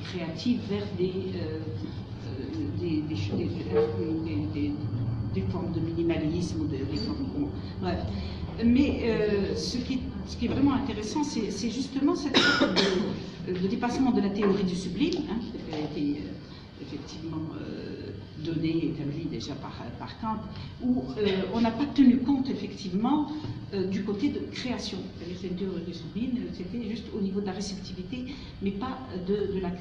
créatives vers des formes de minimalisme ou des formes, bref. Mais ce qui est vraiment intéressant, c'est justement cette sorte de dépassement de la théorie du sublime, hein, qui a été effectivement donné, établi déjà par Kant, où on n'a pas tenu compte effectivement du côté de création. C'est-à-dire c'est une théorie de Soubine, c'était juste au niveau de la réceptivité, mais pas de la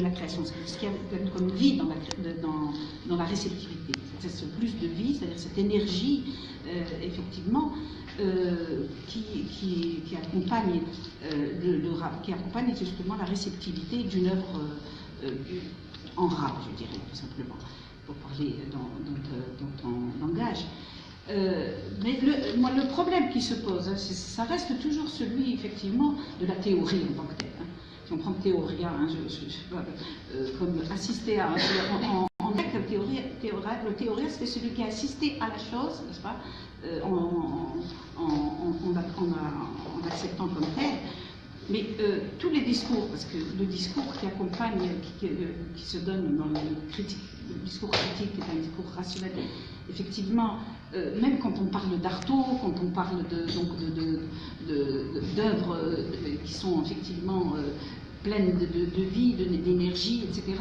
création. Ce qu'il y a comme vie dans la réceptivité. C'est ce plus de vie, c'est-à-dire cette énergie, effectivement, qui accompagne qui accompagne justement la réceptivité d'une œuvre en rap, je dirais, tout simplement, pour parler dans ton langage. Mais moi, le problème qui se pose, ça reste toujours celui, effectivement, de la théorie en tant que telle. Hein. Si on prend Théoria, hein, comme assister à... En grec, le théorien, c'est celui qui a assisté à la chose, n'est-ce pas, en l'acceptant comme tel. Mais tous les discours, parce que le discours qui accompagne, qui se donne dans le discours critique est un discours rationnel, effectivement, même quand on parle d'Artaud, quand on parle d'œuvres qui sont effectivement pleines de vie, d'énergie, etc.,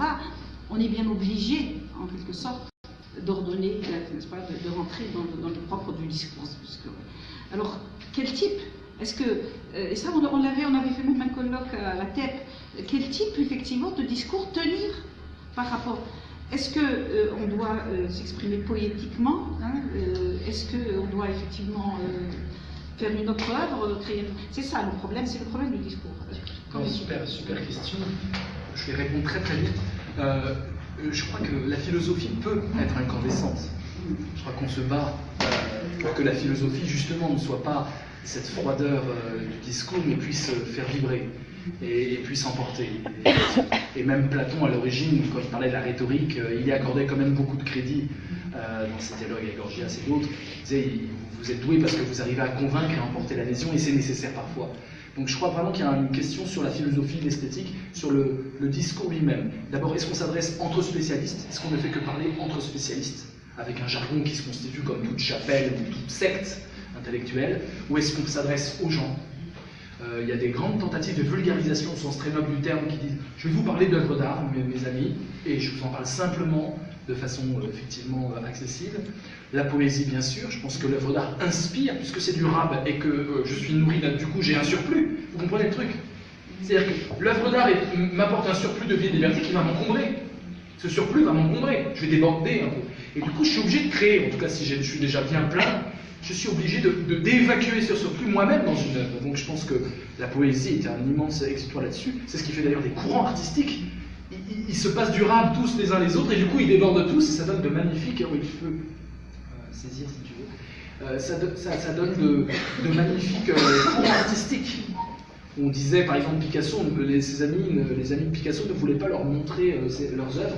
on est bien obligé, en quelque sorte, d'ordonner, n'est-ce pas, de rentrer dans le propre du discours. Alors, quel type? Est-ce que, et ça on avait fait même un colloque à la TEP, quel type effectivement de discours tenir par rapport? Est-ce qu'on doit s'exprimer poétiquement, hein, est-ce qu'on doit effectivement faire une autre œuvre, créer... C'est ça le problème, c'est le problème du discours. Super question. Je vais répondre très très vite. Je crois que la philosophie peut être incandescente. Je crois qu'on se bat pour que la philosophie justement ne soit pas cette froideur du discours, mais puisse faire vibrer et puisse emporter. Et même Platon, à l'origine, quand il parlait de la rhétorique, il y accordait quand même beaucoup de crédit dans ses dialogues avec Gorgias et d'autres. Il disait, vous êtes doué parce que vous arrivez à convaincre et à emporter l'adhésion, et c'est nécessaire parfois. Donc je crois vraiment qu'il y a une question sur la philosophie, l'esthétique, sur le discours lui-même. D'abord, est-ce qu'on s'adresse entre spécialistes? Est-ce qu'on ne fait que parler entre spécialistes, avec un jargon qui se constitue comme toute chapelle ou toute secte intellectuelle, ou est-ce qu'on s'adresse aux gens? Il y a des grandes tentatives de vulgarisation au sens très noble du terme qui disent « je vais vous parler d'œuvres d'art, mes amis, et je vous en parle simplement de façon effectivement accessible ». La poésie, bien sûr, je pense que l'œuvre d'art inspire, puisque c'est durable et que je suis nourri, du coup j'ai un surplus. Vous comprenez le truc? C'est-à-dire que l'œuvre d'art m'apporte un surplus de vie et de liberté qui va m'encombrer. Ce surplus va m'encombrer, je vais déborder un peu. Et du coup, je suis obligé de créer, en tout cas si je suis déjà bien plein, je suis obligé d'évacuer ce surplus moi-même dans une œuvre. Donc je pense que la poésie est un immense exutoire là-dessus. C'est ce qui fait d'ailleurs des courants artistiques. Ils se passent du rap tous les uns les autres, et du coup ils débordent tous, et ça donne de magnifiques... Oui, tu peux saisir si tu veux. Ça donne de magnifiques courants artistiques. On disait par exemple Picasso, les amis de Picasso ne voulaient pas leur montrer leurs œuvres,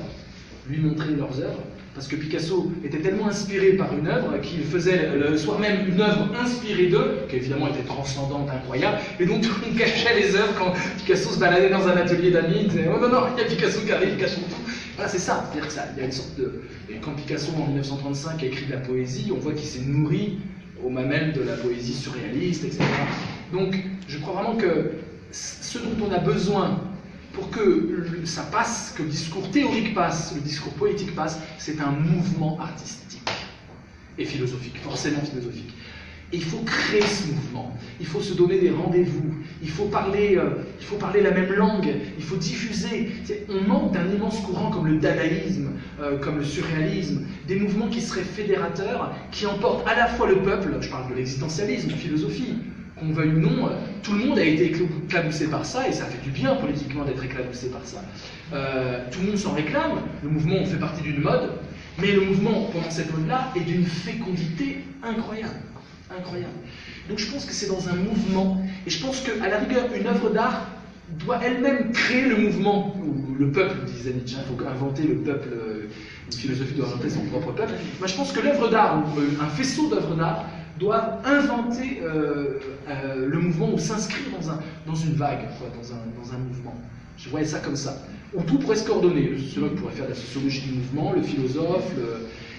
lui montrer leurs œuvres, parce que Picasso était tellement inspiré par une œuvre qu'il faisait le soir même une œuvre inspirée d'eux, qui évidemment était transcendante, incroyable, et donc tout le monde cachait les œuvres quand Picasso se baladait dans un atelier d'amis, il disait « oh non, non, il y a Picasso qui arrive, cachons tout ». Voilà, c'est ça, c'est-à-dire que ça, il y a une sorte de... Et quand Picasso, en 1935, a écrit de la poésie, on voit qu'il s'est nourri au mamelles de la poésie surréaliste, etc. Donc, je crois vraiment que ce dont on a besoin pour que ça passe, que le discours théorique passe, le discours poétique passe, c'est un mouvement artistique et philosophique, forcément philosophique. Et il faut créer ce mouvement, il faut se donner des rendez-vous, il faut parler la même langue, il faut diffuser. On manque d'un immense courant comme le dadaïsme, comme le surréalisme, des mouvements qui seraient fédérateurs, qui emportent à la fois le peuple, je parle de l'existentialisme, philosophie, qu'on veuille ou non, tout le monde a été éclaboussé par ça, et ça fait du bien politiquement d'être éclaboussé par ça. Tout le monde s'en réclame, le mouvement fait partie d'une mode, mais le mouvement, pendant cette mode-là, est d'une fécondité incroyable. Incroyable. Donc je pense que c'est dans un mouvement, et je pense qu'à la rigueur, une œuvre d'art doit elle-même créer le mouvement, ou le peuple, disait Nietzsche, il faut inventer le peuple, une philosophie doit inventer son propre peuple. Moi je pense que l'œuvre d'art, ou un faisceau d'œuvres d'art, doit inventer le mouvement ou s'inscrire dans une vague, quoi, dans un mouvement. Je voyais ça comme ça. Où tout pourrait se coordonner. Le sociologue pourrait faire de la sociologie du mouvement, le philosophe,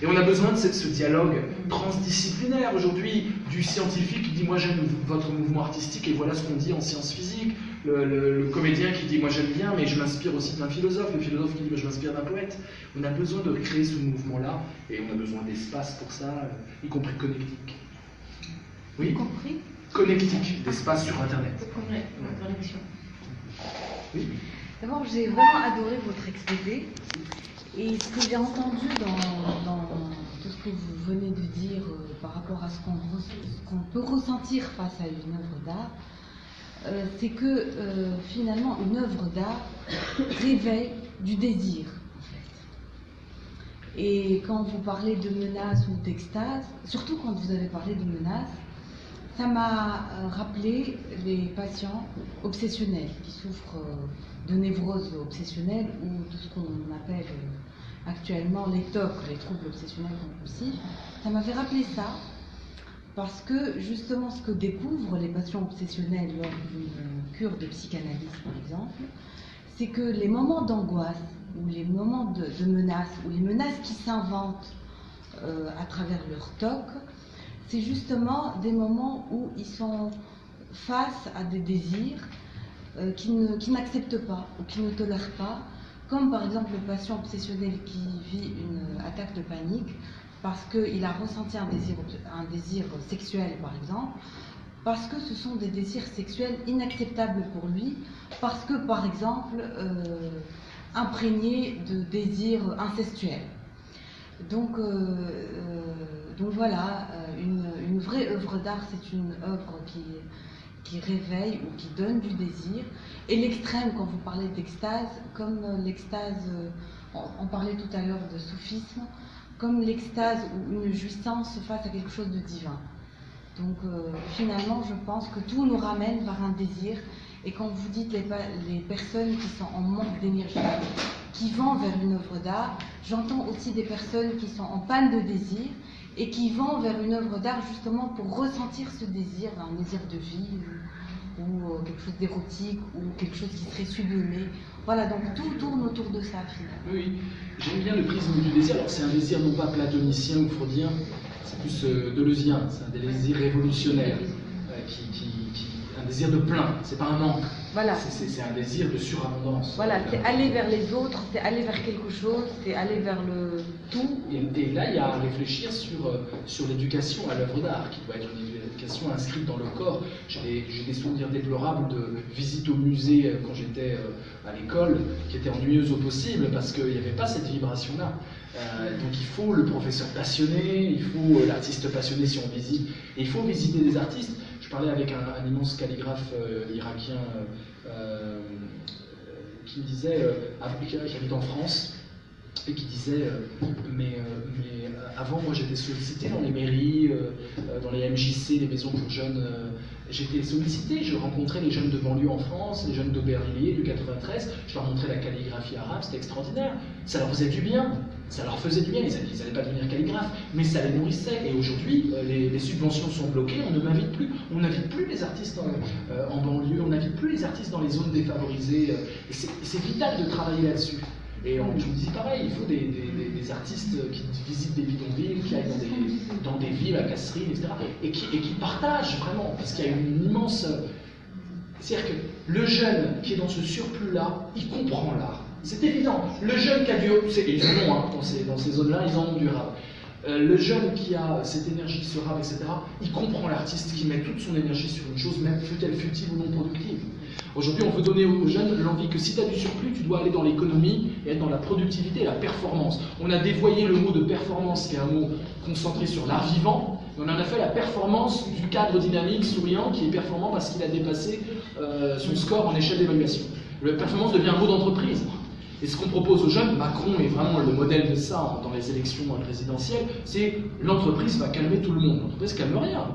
et on a besoin de ce dialogue transdisciplinaire aujourd'hui, du scientifique qui dit « moi j'aime votre mouvement artistique et voilà ce qu'on dit en sciences physiques », le comédien qui dit moi j'aime bien, mais je m'inspire aussi d'un philosophe, le philosophe qui dit moi je m'inspire d'un poète. On a besoin de créer ce mouvement-là, et on a besoin d'espace pour ça, y compris connectique. Oui, Y compris connectique, d'espace sur Internet. Connexion. Oui. D'abord, j'ai vraiment adoré votre exposé. Et ce que j'ai entendu dans tout ce que vous venez de dire par rapport à ce qu'on peut ressentir face à une œuvre d'art, c'est que finalement une œuvre d'art réveille du désir, en fait. Et quand vous parlez de menace ou d'extase, surtout quand vous avez parlé de menace, ça m'a rappelé les patients obsessionnels qui souffrent de névrose obsessionnelle ou de ce qu'on appelle actuellement les TOC, les troubles obsessionnels compulsifs. Ça m'avait rappelé ça parce que justement ce que découvrent les patients obsessionnels lors d'une cure de psychanalyse par exemple, c'est que les moments d'angoisse ou les moments de menace ou les menaces qui s'inventent à travers leur TOC, c'est justement des moments où ils sont face à des désirs qu'ils n'acceptent pas ou qu'ils ne tolèrent pas, comme par exemple le patient obsessionnel qui vit une attaque de panique parce qu'il a ressenti un désir sexuel par exemple, parce que ce sont des désirs sexuels inacceptables pour lui, parce que par exemple imprégnés de désirs incestuels. Donc voilà, une vraie œuvre d'art, c'est une œuvre qui réveille ou qui donne du désir. Et l'extrême, quand vous parlez d'extase, comme l'extase, on parlait tout à l'heure de soufisme, comme l'extase ou une jouissance face à quelque chose de divin. Donc finalement, je pense que tout nous ramène vers un désir. Et quand vous dites les personnes qui sont en manque d'énergie, qui vont vers une œuvre d'art, j'entends aussi des personnes qui sont en panne de désir et qui vont vers une œuvre d'art justement pour ressentir ce désir, un désir de vie ou quelque chose d'érotique ou quelque chose qui serait sublimé. Voilà, donc tout tourne autour de ça finalement. Oui, j'aime bien le prisme du désir. Alors c'est un désir non pas platonicien ou freudien, c'est plus deleuzien, c'est un désir révolutionnaire, un désir de plein, c'est pas un manque. Voilà. C'est un désir de surabondance. Voilà, c'est aller vers les autres, c'est aller vers quelque chose, c'est aller vers le tout. Et là, il y a à réfléchir sur l'éducation à l'œuvre d'art, qui doit être une éducation inscrite dans le corps. J'ai des souvenirs déplorables de visites au musée quand j'étais à l'école, qui étaient ennuyeuses au possible, parce qu'il n'y avait pas cette vibration-là. Donc il faut le professeur passionné, il faut l'artiste passionné si on visite, et il faut visiter des artistes. Je parlais avec un immense calligraphe irakien qui me disait, qui habite en France, et qui disait mais avant moi j'étais sollicité dans les mairies, dans les MJC, les maisons pour jeunes, j'étais sollicité, je rencontrais les jeunes de banlieue en France, les jeunes d'Aubervilliers, du 93, je leur montrais la calligraphie arabe, c'était extraordinaire, ça leur faisait du bien, ça leur faisait du bien, ils n'allaient pas devenir calligraphes, mais ça les nourrissait, et aujourd'hui les subventions sont bloquées, on ne m'invite plus, on n'invite plus les artistes en banlieue, on n'invite plus les artistes dans les zones défavorisées, et c'est vital de travailler là-dessus. Et je vous dis pareil, il faut des artistes qui visitent des bidonvilles, qui aillent dans des villes à Casserine, etc. Et qui partagent vraiment, parce qu'il y a une immense... C'est-à-dire que le jeune qui est dans ce surplus-là, il comprend l'art. C'est évident. Le jeune qui a du... Ils en ont, hein, dans ces zones-là, ils en ont du rap. Le jeune qui a cette énergie, ce rap, etc., il comprend l'artiste qui met toute son énergie sur une chose, même fût-elle futile ou non productive. Aujourd'hui, on veut donner aux jeunes l'envie que si tu as du surplus, tu dois aller dans l'économie et être dans la productivité et la performance. On a dévoyé le mot de performance, qui est un mot concentré sur l'art vivant, et on en a fait la performance du cadre dynamique, souriant, qui est performant parce qu'il a dépassé son score en échelle d'évaluation. La performance devient un mot d'entreprise. Et ce qu'on propose aux jeunes, Macron est vraiment le modèle de ça dans les élections présidentielles, c'est l'entreprise va calmer tout le monde. L'entreprise ne calme rien.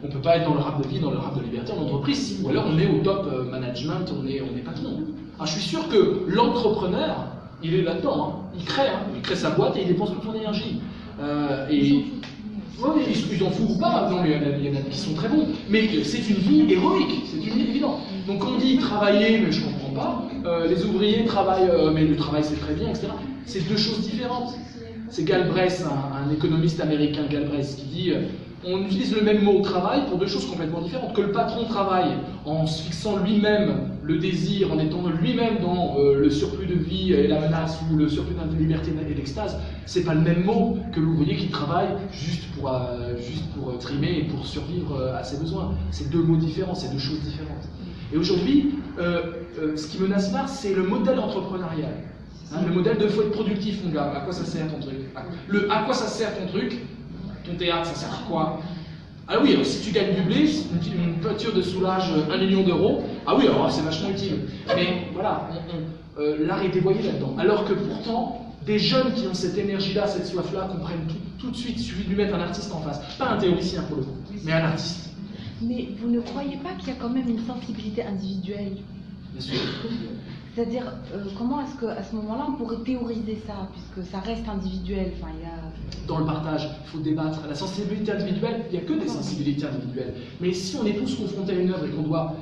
On ne peut pas être dans le rap de vie, dans le rap de liberté en entreprise, ou alors on est au top management, on est patron. Je suis sûr que l'entrepreneur, il est là-dedans, hein. Il crée sa boîte et il dépense toute son énergie. Ils en foutent ou pas, non, il y en a qui sont très bons, mais c'est une vie héroïque, c'est une vie évidente. Donc on dit travailler, mais je ne comprends pas, les ouvriers travaillent, mais le travail c'est très bien, etc. C'est deux choses différentes. C'est Galbraith, un économiste américain, Galbraith, qui dit on utilise le même mot travail pour deux choses complètement différentes. Que le patron travaille en se fixant lui-même le désir, en étant lui-même dans le surplus de vie et la menace, ou le surplus de liberté et d'extase, c'est pas le même mot que l'ouvrier qui travaille juste pour trimer et pour survivre à ses besoins. C'est deux mots différents, c'est deux choses différentes. Et aujourd'hui, ce qui menace Mars, c'est le modèle entrepreneurial. Hein, le modèle de faut être productif, mon gars. À quoi ça sert ton truc? À quoi ça sert ton truc? Ton théâtre, ça sert à quoi? Ah oui, alors si tu gagnes du blé, une peinture de soulage 1 million d'euros, ah oui, alors c'est vachement utile. Mais voilà, l'art est dévoyé là-dedans. Alors que pourtant, des jeunes qui ont cette énergie-là, cette soif-là, comprennent tout de suite, il suffit de lui mettre un artiste en face. Pas un théoricien pour le coup, mais un artiste. Mais vous ne croyez pas qu'il y a quand même une sensibilité individuelle? Bien sûr. C'est-à-dire, comment est-ce qu'à ce moment-là, on pourrait théoriser ça, puisque ça reste individuel, enfin, il y a... Dans le partage, il faut débattre. La sensibilité individuelle, il n'y a que des sensibilités individuelles. Mais si on est tous confrontés à une œuvre et qu'on doit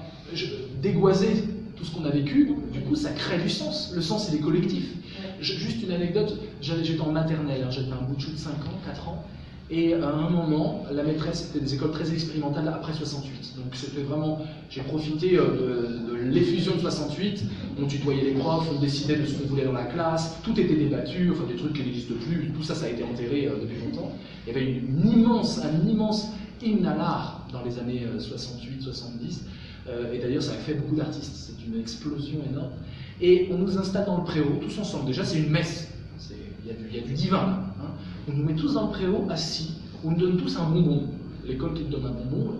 dégoiser tout ce qu'on a vécu, du coup, ça crée du sens. Le sens, il est collectif. Juste une anecdote, j'étais en maternelle, j'avais un bout de chou de 5 ans, 4 ans, et à un moment, la maîtresse, c'était des écoles très expérimentales après 68. Donc c'était vraiment, j'ai profité de l'effusion de 68, on tutoyait les profs, on décidait de ce qu'on voulait dans la classe, tout était débattu, enfin des trucs qui n'existent plus, tout ça, ça a été enterré depuis longtemps. Il y avait un immense hymne à l'art dans les années 68-70, et d'ailleurs ça a fait beaucoup d'artistes, c'est une explosion énorme. Et on nous installe dans le préau, tous ensemble. Déjà, c'est une messe, il y a du divin. Hein. On nous met tous dans le préau, assis, on nous donne tous un bonbon, l'école qui te donne un bonbon,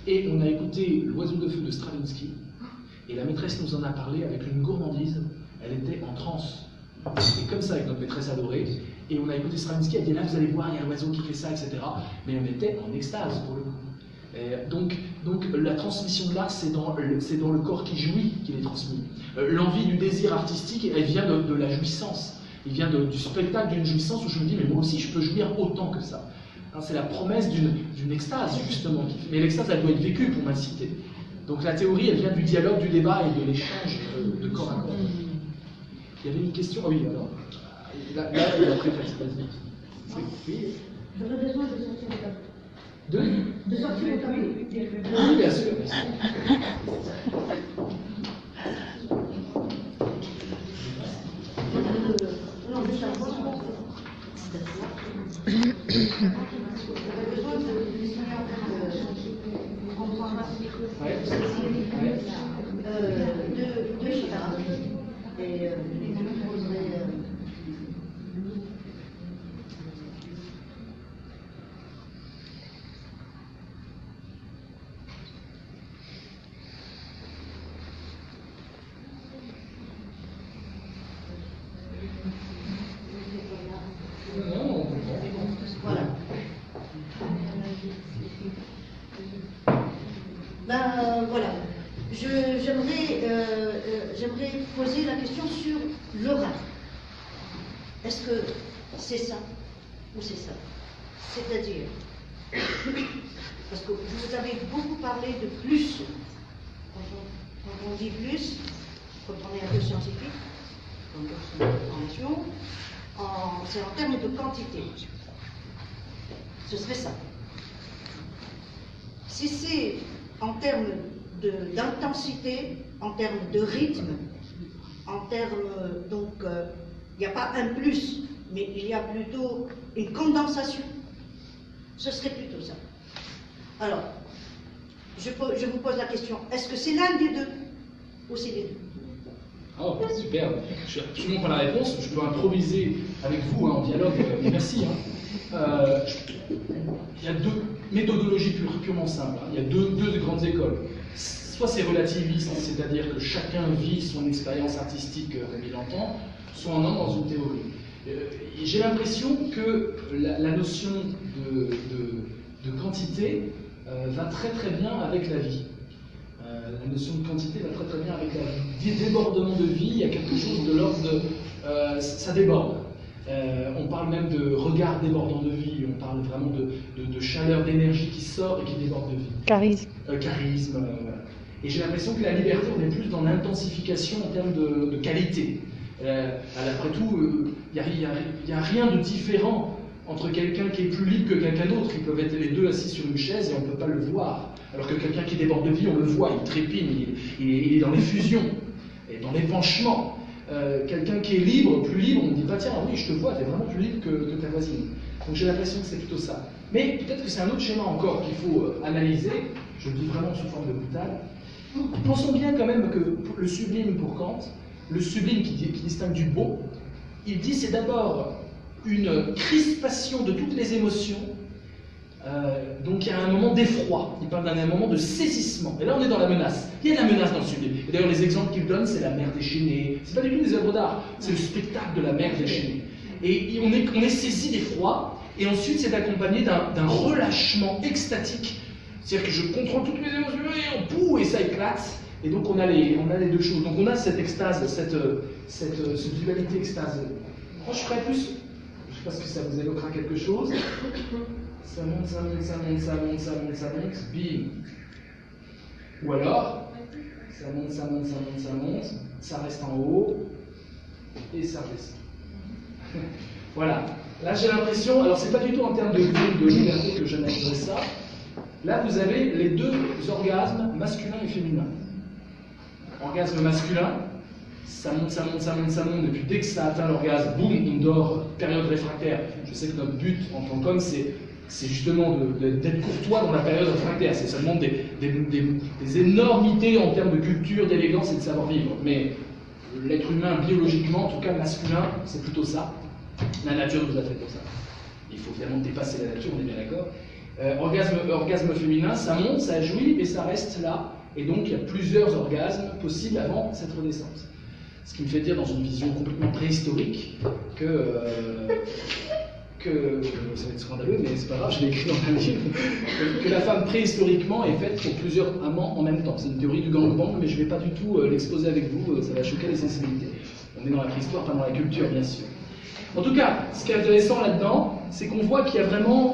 et on a écouté L'Oiseau de feu de Stravinsky, et la maîtresse nous en a parlé avec une gourmandise, elle était en transe. Et comme ça avec notre maîtresse adorée, et on a écouté Stravinsky, elle dit là vous allez voir, il y a l'oiseau qui fait ça, etc. Mais on était en extase pour le coup. Et donc la transmission de l'art, c'est dans le corps qui jouit qu'il est transmis. L'envie du désir artistique, elle vient de la jouissance. Il vient du spectacle, d'une jouissance où je me dis, mais moi aussi je peux jouir autant que ça. Hein, c'est la promesse d'une extase, justement. Mais l'extase, elle doit être vécue pour m'inciter. Donc la théorie, elle vient du dialogue, du débat et de l'échange de corps à corps. Il y avait une question. Ah oui, alors. Là, il a préféré. Vas-y. Oui. J'aurais besoin de sortir le tableau. De sortir le tableau. Oui, bien sûr. Bien sûr. Non, de savoir. J'aurais besoin de dessiner en termes de guitare. Et je me poserai. Voilà. Ben voilà. J'aimerais poser la question sur le rap. Est-ce que c'est ça ou c'est ça? C'est-à-dire, parce que vous avez beaucoup parlé de plus. Quand on dit plus, quand on est un peu scientifique, comme formation, c'est en termes de quantité. Ce serait ça. Si c'est en termes d'intensité, en termes de rythme, en termes, donc, il n'y a pas un plus, mais il y a plutôt une condensation, ce serait plutôt ça. Alors, je vous pose la question, est-ce que c'est l'un des deux ou c'est les deux? Oh, super. Je suis absolument pas la réponse. Je peux improviser avec vous en dialogue. Merci. Il y a deux méthodologies purement simples. Il y a deux grandes écoles. Soit c'est relativiste, c'est-à-dire que chacun vit son expérience artistique comme il l'entend, soit on entre dans une théorie. J'ai l'impression que la notion de quantité va très très bien avec la vie. La notion de quantité va très très bien avec la vie. Débordement de vie, il y a quelque chose de l'ordre de... ça déborde. On parle même de regard débordant de vie, on parle vraiment de chaleur, d'énergie qui sort et qui déborde de vie. Charisme. Charisme, voilà. Et j'ai l'impression que la liberté, on est plus dans l'intensification en termes de qualité. Après tout, il n'y a rien de différent entre quelqu'un qui est plus libre que quelqu'un d'autre. Ils peuvent être les deux assis sur une chaise et on ne peut pas le voir. Alors que quelqu'un qui déborde de vie, on le voit, il trépigne, il est dans les fusions, et dans l'épanchement. Quelqu'un qui est libre, plus libre, on ne dit pas tiens, oui, je te vois, tu es vraiment plus libre que ta voisine. Donc j'ai l'impression que c'est plutôt ça. Mais peut-être que c'est un autre schéma encore qu'il faut analyser, je le dis vraiment sous forme de boutade. Pensons bien quand même que le sublime pour Kant, le sublime qui distingue du beau, il dit c'est d'abord une crispation de toutes les émotions. Donc il y a un moment d'effroi, il parle d'un moment de saisissement. Et là on est dans la menace. Il y a de la menace dans le sublime. Et d'ailleurs les exemples qu'il donne, c'est la mer déchaînée. C'est pas du tout des œuvres d'art, c'est le spectacle de la mer déchaînée. Et on est saisi d'effroi, et ensuite c'est accompagné d'un relâchement extatique. C'est-à-dire que je contrôle toutes mes émotions et ça éclate. Et donc on a les deux choses. Donc on a cette extase, cette dualité extase. Moi je ferais plus, je sais pas si ça vous évoquera quelque chose. Ça monte, ça monte, ça monte, ça monte, ça monte, ça monte, bim. Ou alors, ça monte, ça monte, ça monte, ça monte, ça reste en haut, et ça redescend. Voilà. Là j'ai l'impression, alors c'est pas du tout en termes de liberté que j'analyserai ça. Là vous avez les deux orgasmes, masculin et féminin. Orgasme masculin, ça monte, ça monte, ça monte, ça monte, et puis dès que ça atteint l'orgasme, boum, on dort, période réfractaire. Je sais que notre but en tant qu'homme, c'est justement d'être courtois dans la période réfractaire. C'est seulement des énormités en termes de culture, d'élégance et de savoir-vivre. Mais l'être humain, biologiquement, en tout cas masculin, c'est plutôt ça. La nature nous a fait pour ça. Il faut vraiment dépasser la nature, on est bien d'accord. Orgasme féminin, ça monte, ça jouit, et ça reste là. Et donc il y a plusieurs orgasmes possibles avant cette redescente. Ce qui me fait dire, dans une vision complètement préhistorique, que ça va être scandaleux, mais c'est pas grave, je l'ai écrit dans un livre, que la femme préhistoriquement est faite pour plusieurs amants en même temps. C'est une théorie du gangbang, mais je ne vais pas du tout l'exposer avec vous, ça va choquer les sensibilités. On est dans la préhistoire, pas dans la culture, bien sûr. En tout cas, ce qui est intéressant là-dedans, c'est qu'on voit qu'il y a vraiment,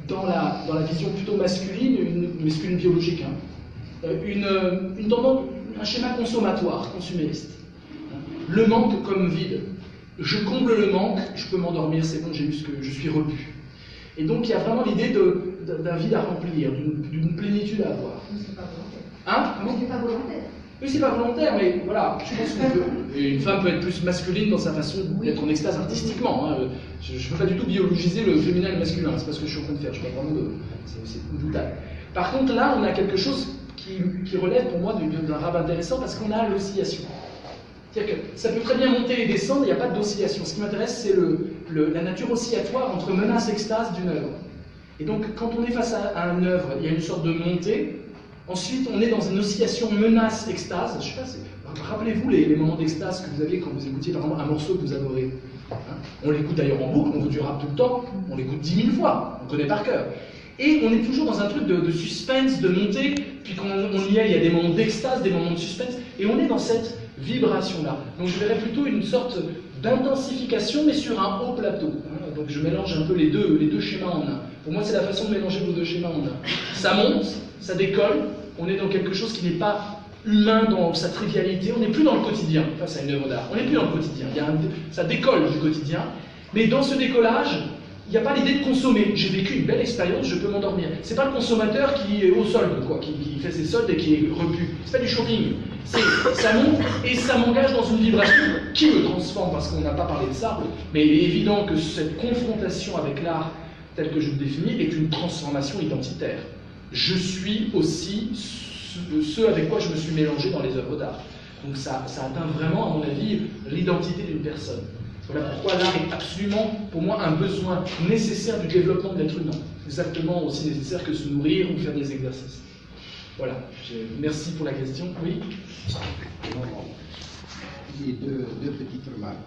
dans la vision plutôt masculine, une masculine biologique, hein, une tendance, un schéma consommatoire, consumériste. Le manque comme vide. Je comble le manque, je peux m'endormir, c'est bon, j'ai eu ce que je suis repu. Et donc il y a vraiment l'idée d'un vide à remplir, d'une plénitude à avoir. C'est pas volontaire. Hein? Comment? C'est pas volontaire. Oui, c'est pas volontaire, mais voilà, je pense qu'une femme peut être plus masculine dans sa façon d'être en extase artistiquement. Hein. Je ne veux pas du tout biologiser le féminin et le masculin, c'est pas ce que je suis en train de faire, je parle vraiment c'est une boutade. Par contre, là, on a quelque chose qui relève pour moi d'un rap intéressant parce qu'on a l'oscillation. C'est-à-dire que ça peut très bien monter et descendre, il n'y a pas d'oscillation. Ce qui m'intéresse, c'est la nature oscillatoire entre menace et extase d'une œuvre. Et donc, quand on est face à une œuvre, il y a une sorte de montée. Ensuite, on est dans une oscillation menace-extase. Je sais pas, rappelez-vous les moments d'extase que vous avez quand vous écoutiez par exemple un morceau que vous adorez. Hein, on l'écoute d'ailleurs en boucle, on veut du rap tout le temps, on l'écoute 10 000 fois, on connaît par cœur. Et on est toujours dans un truc de suspense, de montée, puis quand on y est, il y a des moments d'extase, des moments de suspense, et on est dans cette vibration-là. Donc je verrais plutôt une sorte d'intensification, mais sur un haut plateau. Hein, donc je mélange un peu les deux schémas en un. Pour moi, c'est la façon de mélanger vos deux schémas en un. Ça monte, ça décolle, on est dans quelque chose qui n'est pas humain dans sa trivialité, on n'est plus dans le quotidien face à une œuvre d'art, on n'est plus dans le quotidien, ça décolle du quotidien, mais dans ce décollage, il n'y a pas l'idée de consommer. J'ai vécu une belle expérience, je peux m'endormir. C'est pas le consommateur qui est au solde, quoi, qui fait ses soldes et qui est repu. C'est pas du shopping. Ça monte et ça m'engage dans une vibration qui me transforme, parce qu'on n'a pas parlé de ça, mais il est évident que cette confrontation avec l'art tel que je le définis est une transformation identitaire. Je suis aussi ce avec quoi je me suis mélangé dans les œuvres d'art. Donc ça atteint vraiment, à mon avis, l'identité d'une personne. Voilà pourquoi l'art est absolument, pour moi, un besoin nécessaire du développement de l'être humain. Exactement aussi nécessaire que se nourrir ou faire des exercices. Voilà. Merci pour la question. Oui. J'ai deux petites remarques.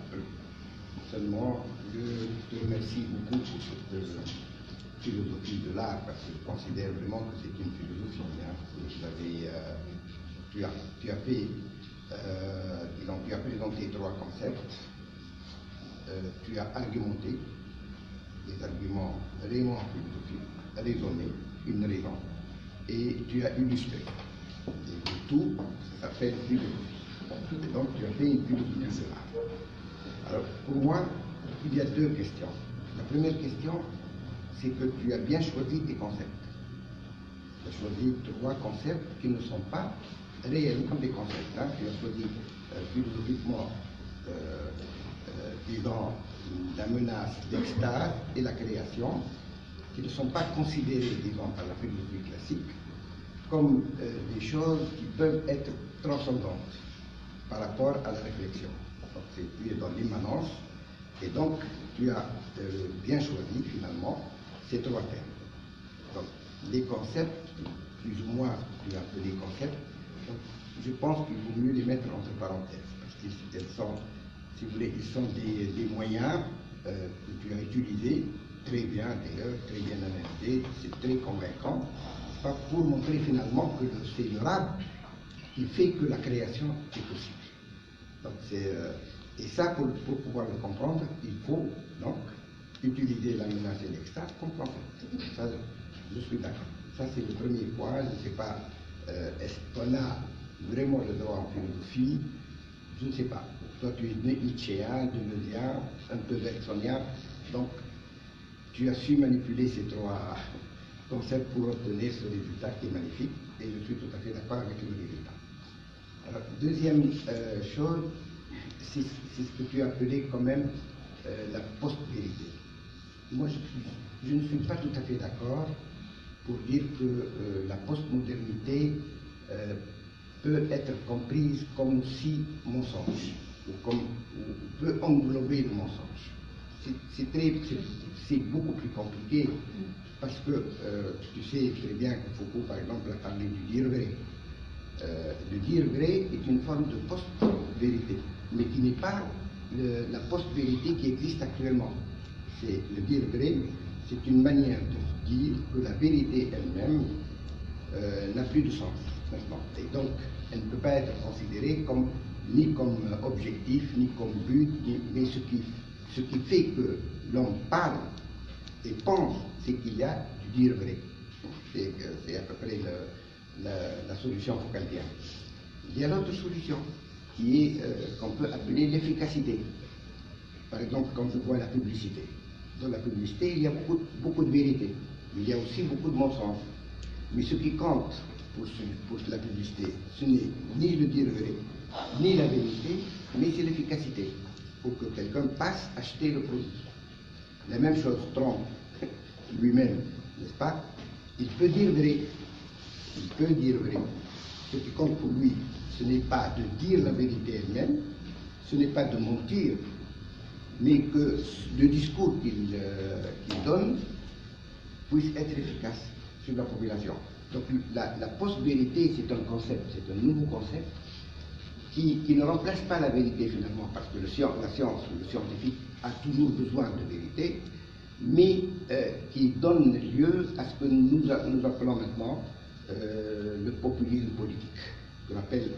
Seulement, je te remercie beaucoup pour cette philosophie de l'art, parce que je considère vraiment que c'est une philosophie. Hein. Tu as présenté trois concepts. Tu as argumenté des arguments vraiment philosophiques, raisonnés, une raison, et tu as illustré. Et le tout, ça s'appelle philosophie. Et donc tu as fait une philosophie de l'art. Alors pour moi, il y a deux questions. La première question, c'est que tu as bien choisi tes concepts. Tu as choisi 3 concepts qui ne sont pas réellement des concepts. Hein. Tu as choisi philosophiquement, disons, la menace d'extase et la création, qui ne sont pas considérées, disons, par la philosophie classique, comme des choses qui peuvent être transcendantes par rapport à la réflexion. Donc, tu es dans l'immanence, et donc tu as bien choisi finalement ces 3 termes. Donc, les concepts, plus ou moins tu as appelé concepts, donc, je pense qu'il vaut mieux les mettre entre parenthèses, parce qu'ils sont, si vous voulez, ils sont des moyens que tu as utilisés, très bien d'ailleurs, très bien analysés, c'est très convaincant, pour montrer finalement que c'est le rab qui fait que la création est possible. Donc et ça, pour pouvoir le comprendre, il faut donc utiliser la menace et l'extase comme concept. Ça, je suis d'accord. Ça, c'est le premier point. Je ne sais pas, est-ce qu'on a vraiment le droit en philosophie? Je ne sais pas. Toi, tu es né Nietzschéen, Deleuzien, un peu bergsonien, donc tu as su manipuler ces 3 concepts pour obtenir ce résultat qui est magnifique, et je suis tout à fait d'accord avec le résultat. Alors, deuxième chose, c'est ce que tu as appelé quand même la post-vérité. Moi, je ne suis pas tout à fait d'accord pour dire que la postmodernité peut être comprise comme si mensonge, ou peut englober le mensonge. C'est beaucoup plus compliqué, parce que tu sais très bien que Foucault, par exemple, a parlé du dire vrai. Le dire vrai est une forme de post-vérité, mais qui n'est pas la post-vérité qui existe actuellement. C'est le dire vrai, c'est une manière de dire que la vérité elle-même n'a plus de sens maintenant. Et donc, elle ne peut pas être considérée ni comme objectif, ni comme but, mais ce qui fait que l'homme parle et pense, c'est qu'il y a du dire vrai. C'est à peu près la solution foucaldienne. Il y a l'autre solution, qui est qu'on peut appeler l'efficacité. Par exemple, quand je vois la publicité. Dans la publicité, il y a beaucoup de vérité. Il y a aussi beaucoup de mensonges. Mais ce qui compte pour la publicité, ce n'est ni le dire vrai, ni la vérité, mais c'est l'efficacité, pour que quelqu'un passe acheter le produit. La même chose, Trump lui-même, n'est-ce pas? Il peut dire vrai. Il peut dire vrai. Ce qui compte pour lui, ce n'est pas de dire la vérité elle-même, ce n'est pas de mentir, mais que le discours qu'il donne puisse être efficace sur la population. Donc la post-vérité, c'est un concept, c'est un nouveau concept qui ne remplace pas la vérité finalement, parce que la science, le scientifique a toujours besoin de vérité, mais qui donne lieu à ce que nous appelons maintenant le populisme politique, qu'on appelle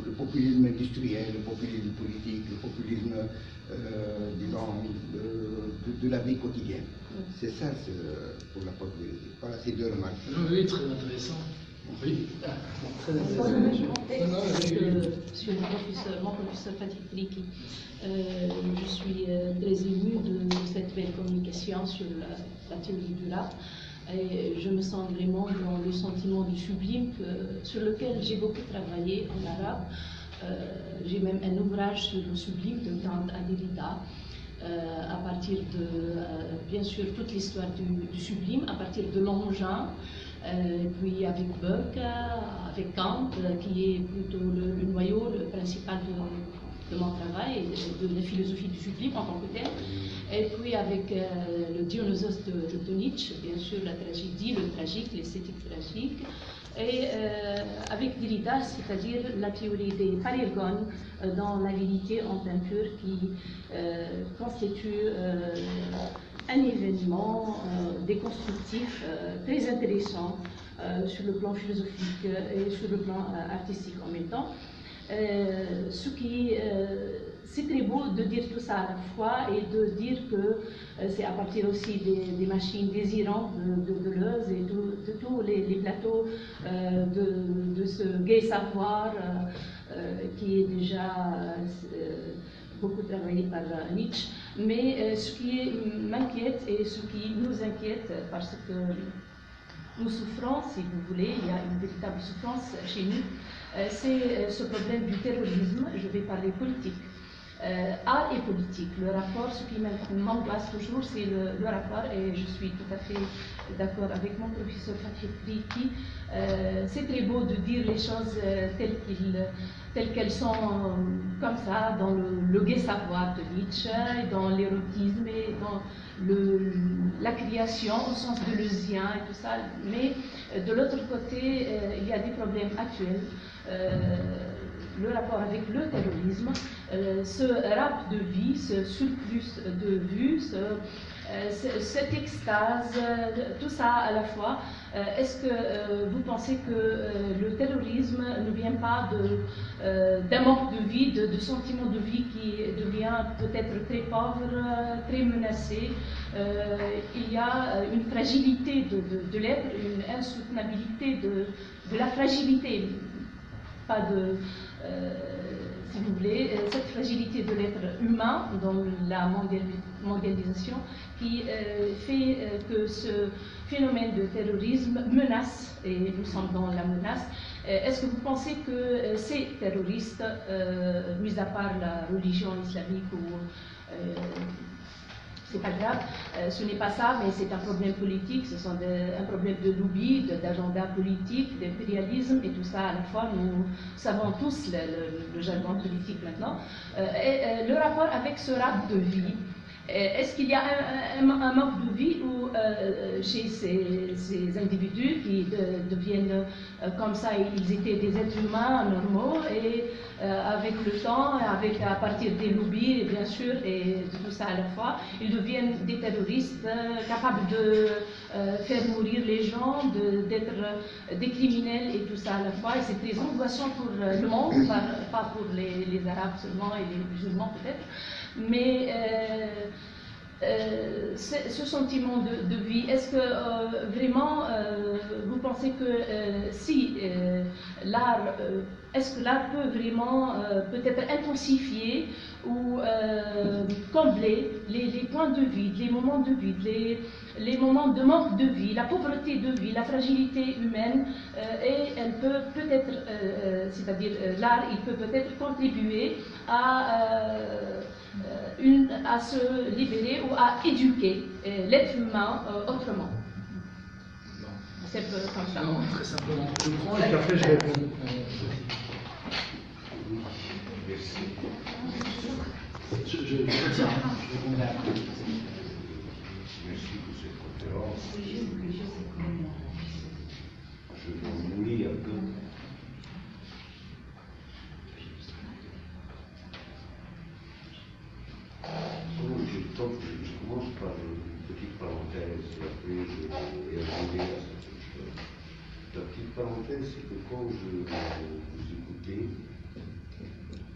le populisme industriel, le populisme politique, le populisme disons, de la vie quotidienne. C'est ça pour la post-vérité. Voilà ces 2 remarques. Oui, très intéressant. Oui, très Sur intéressant. mon professeur Fatih Triki, je suis très émue de cette belle communication sur la théorie du rap. Et je me sens vraiment dans le sentiment du sublime sur lequel j'ai beaucoup travaillé en arabe. J'ai même un ouvrage sur le sublime de Kant à Derrida, à partir de, bien sûr, toute l'histoire du sublime, à partir de l'engin, puis avec Burke, avec Kant, qui est plutôt le noyau, le principal de mon travail, de la philosophie du sublime en tant que tel. Et puis avec le Dionysos de Nietzsche, bien sûr, la tragédie, le tragique, l'esthétique tragique. Et avec Derrida, c'est-à-dire la théorie des parergones dans la vérité en peinture qui constitue un événement déconstructif très intéressant sur le plan philosophique et sur le plan artistique en même temps. C'est très beau de dire tout ça à la fois et de dire que c'est à partir aussi des machines désirantes de Deleuze et de tous les plateaux de ce gai savoir qui est déjà beaucoup travaillé par Nietzsche, mais ce qui m'inquiète et ce qui nous inquiète, parce que nous souffrons, si vous voulez, il y a une véritable souffrance chez nous, c'est ce problème du terrorisme. Je vais parler politique. Art et politique, le rapport, ce qui m'angoisse toujours, c'est le rapport, et je suis tout à fait d'accord avec mon professeur Fatih qui c'est très beau de dire les choses telles qu'elles sont comme ça, dans le gai savoir de Nietzsche, dans l'érotisme et dans la création au sens de Leusien et tout ça, mais de l'autre côté, il y a des problèmes actuels. Le rapport avec le terrorisme, ce rap de vie, ce surplus de vue, cette extase, tout ça à la fois. Est-ce que vous pensez que le terrorisme ne vient pas d'un manque de vie, de sentiment de vie qui devient peut-être très pauvre, très menacé? Il y a une fragilité de l'être, une insoutenabilité de la fragilité, pas de... si vous voulez, cette fragilité de l'être humain dans la mondialisation qui fait que ce phénomène de terrorisme menace, et nous sommes dans la menace. Est-ce que vous pensez que ces terroristes, mis à part la religion islamique ou c'est pas grave, ce n'est pas ça, mais c'est un problème politique, ce sont un problème de lobby, d'agenda politique, d'impérialisme et tout ça à la fois. Nous savons tous le jargon politique maintenant. Et le rapport avec ce rap de vie, est-ce qu'il y a un manque de vie ou chez ces individus qui deviennent comme ça, ils étaient des êtres humains normaux et avec le temps, à partir des lobbies bien sûr et de tout ça à la fois, ils deviennent des terroristes capables de faire mourir les gens, d'être des criminels et tout ça à la fois. Et c'est très angoissant pour le monde, pas pour les Arabes seulement et les musulmans peut-être. Mais ce sentiment de vie, est-ce que vraiment vous pensez que si l'art, est-ce que l'art peut vraiment peut-être intensifier ou combler les points de vide, les moments de vide, les moments de manque de vie, la pauvreté de vie, la fragilité humaine, et elle peut peut-être, c'est-à-dire l'art, il peut peut-être contribuer à se libérer ou à éduquer l'être humain autrement. C'est comme ça. Non, très simplement. Je prends et puis après je réponds. Merci. Je tiens, je répondrai après. Merci pour cette conférence. Je m'ennuie un peu. Je commence par une petite parenthèse et après je vais arriver à cette chose. La petite parenthèse, c'est que quand je vous écoutais,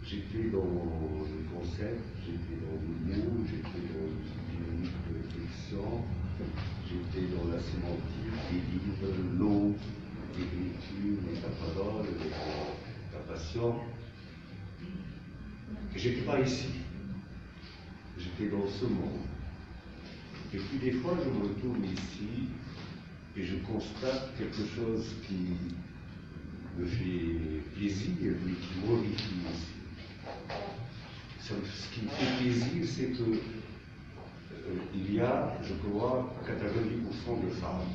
j'étais dans le concept, j'étais dans le mot, j'étais dans une dynamique de réflexion, j'étais dans la sémantique des livres, l'eau, l'écriture, la parole, la passion. Et j'étais pas ici. J'étais dans ce monde. Et puis des fois, je me retourne ici et je constate quelque chose qui me fait plaisir, mais qui m'horrifie ici. Ce qui me fait plaisir, c'est que il y a, je crois, 90% de femmes.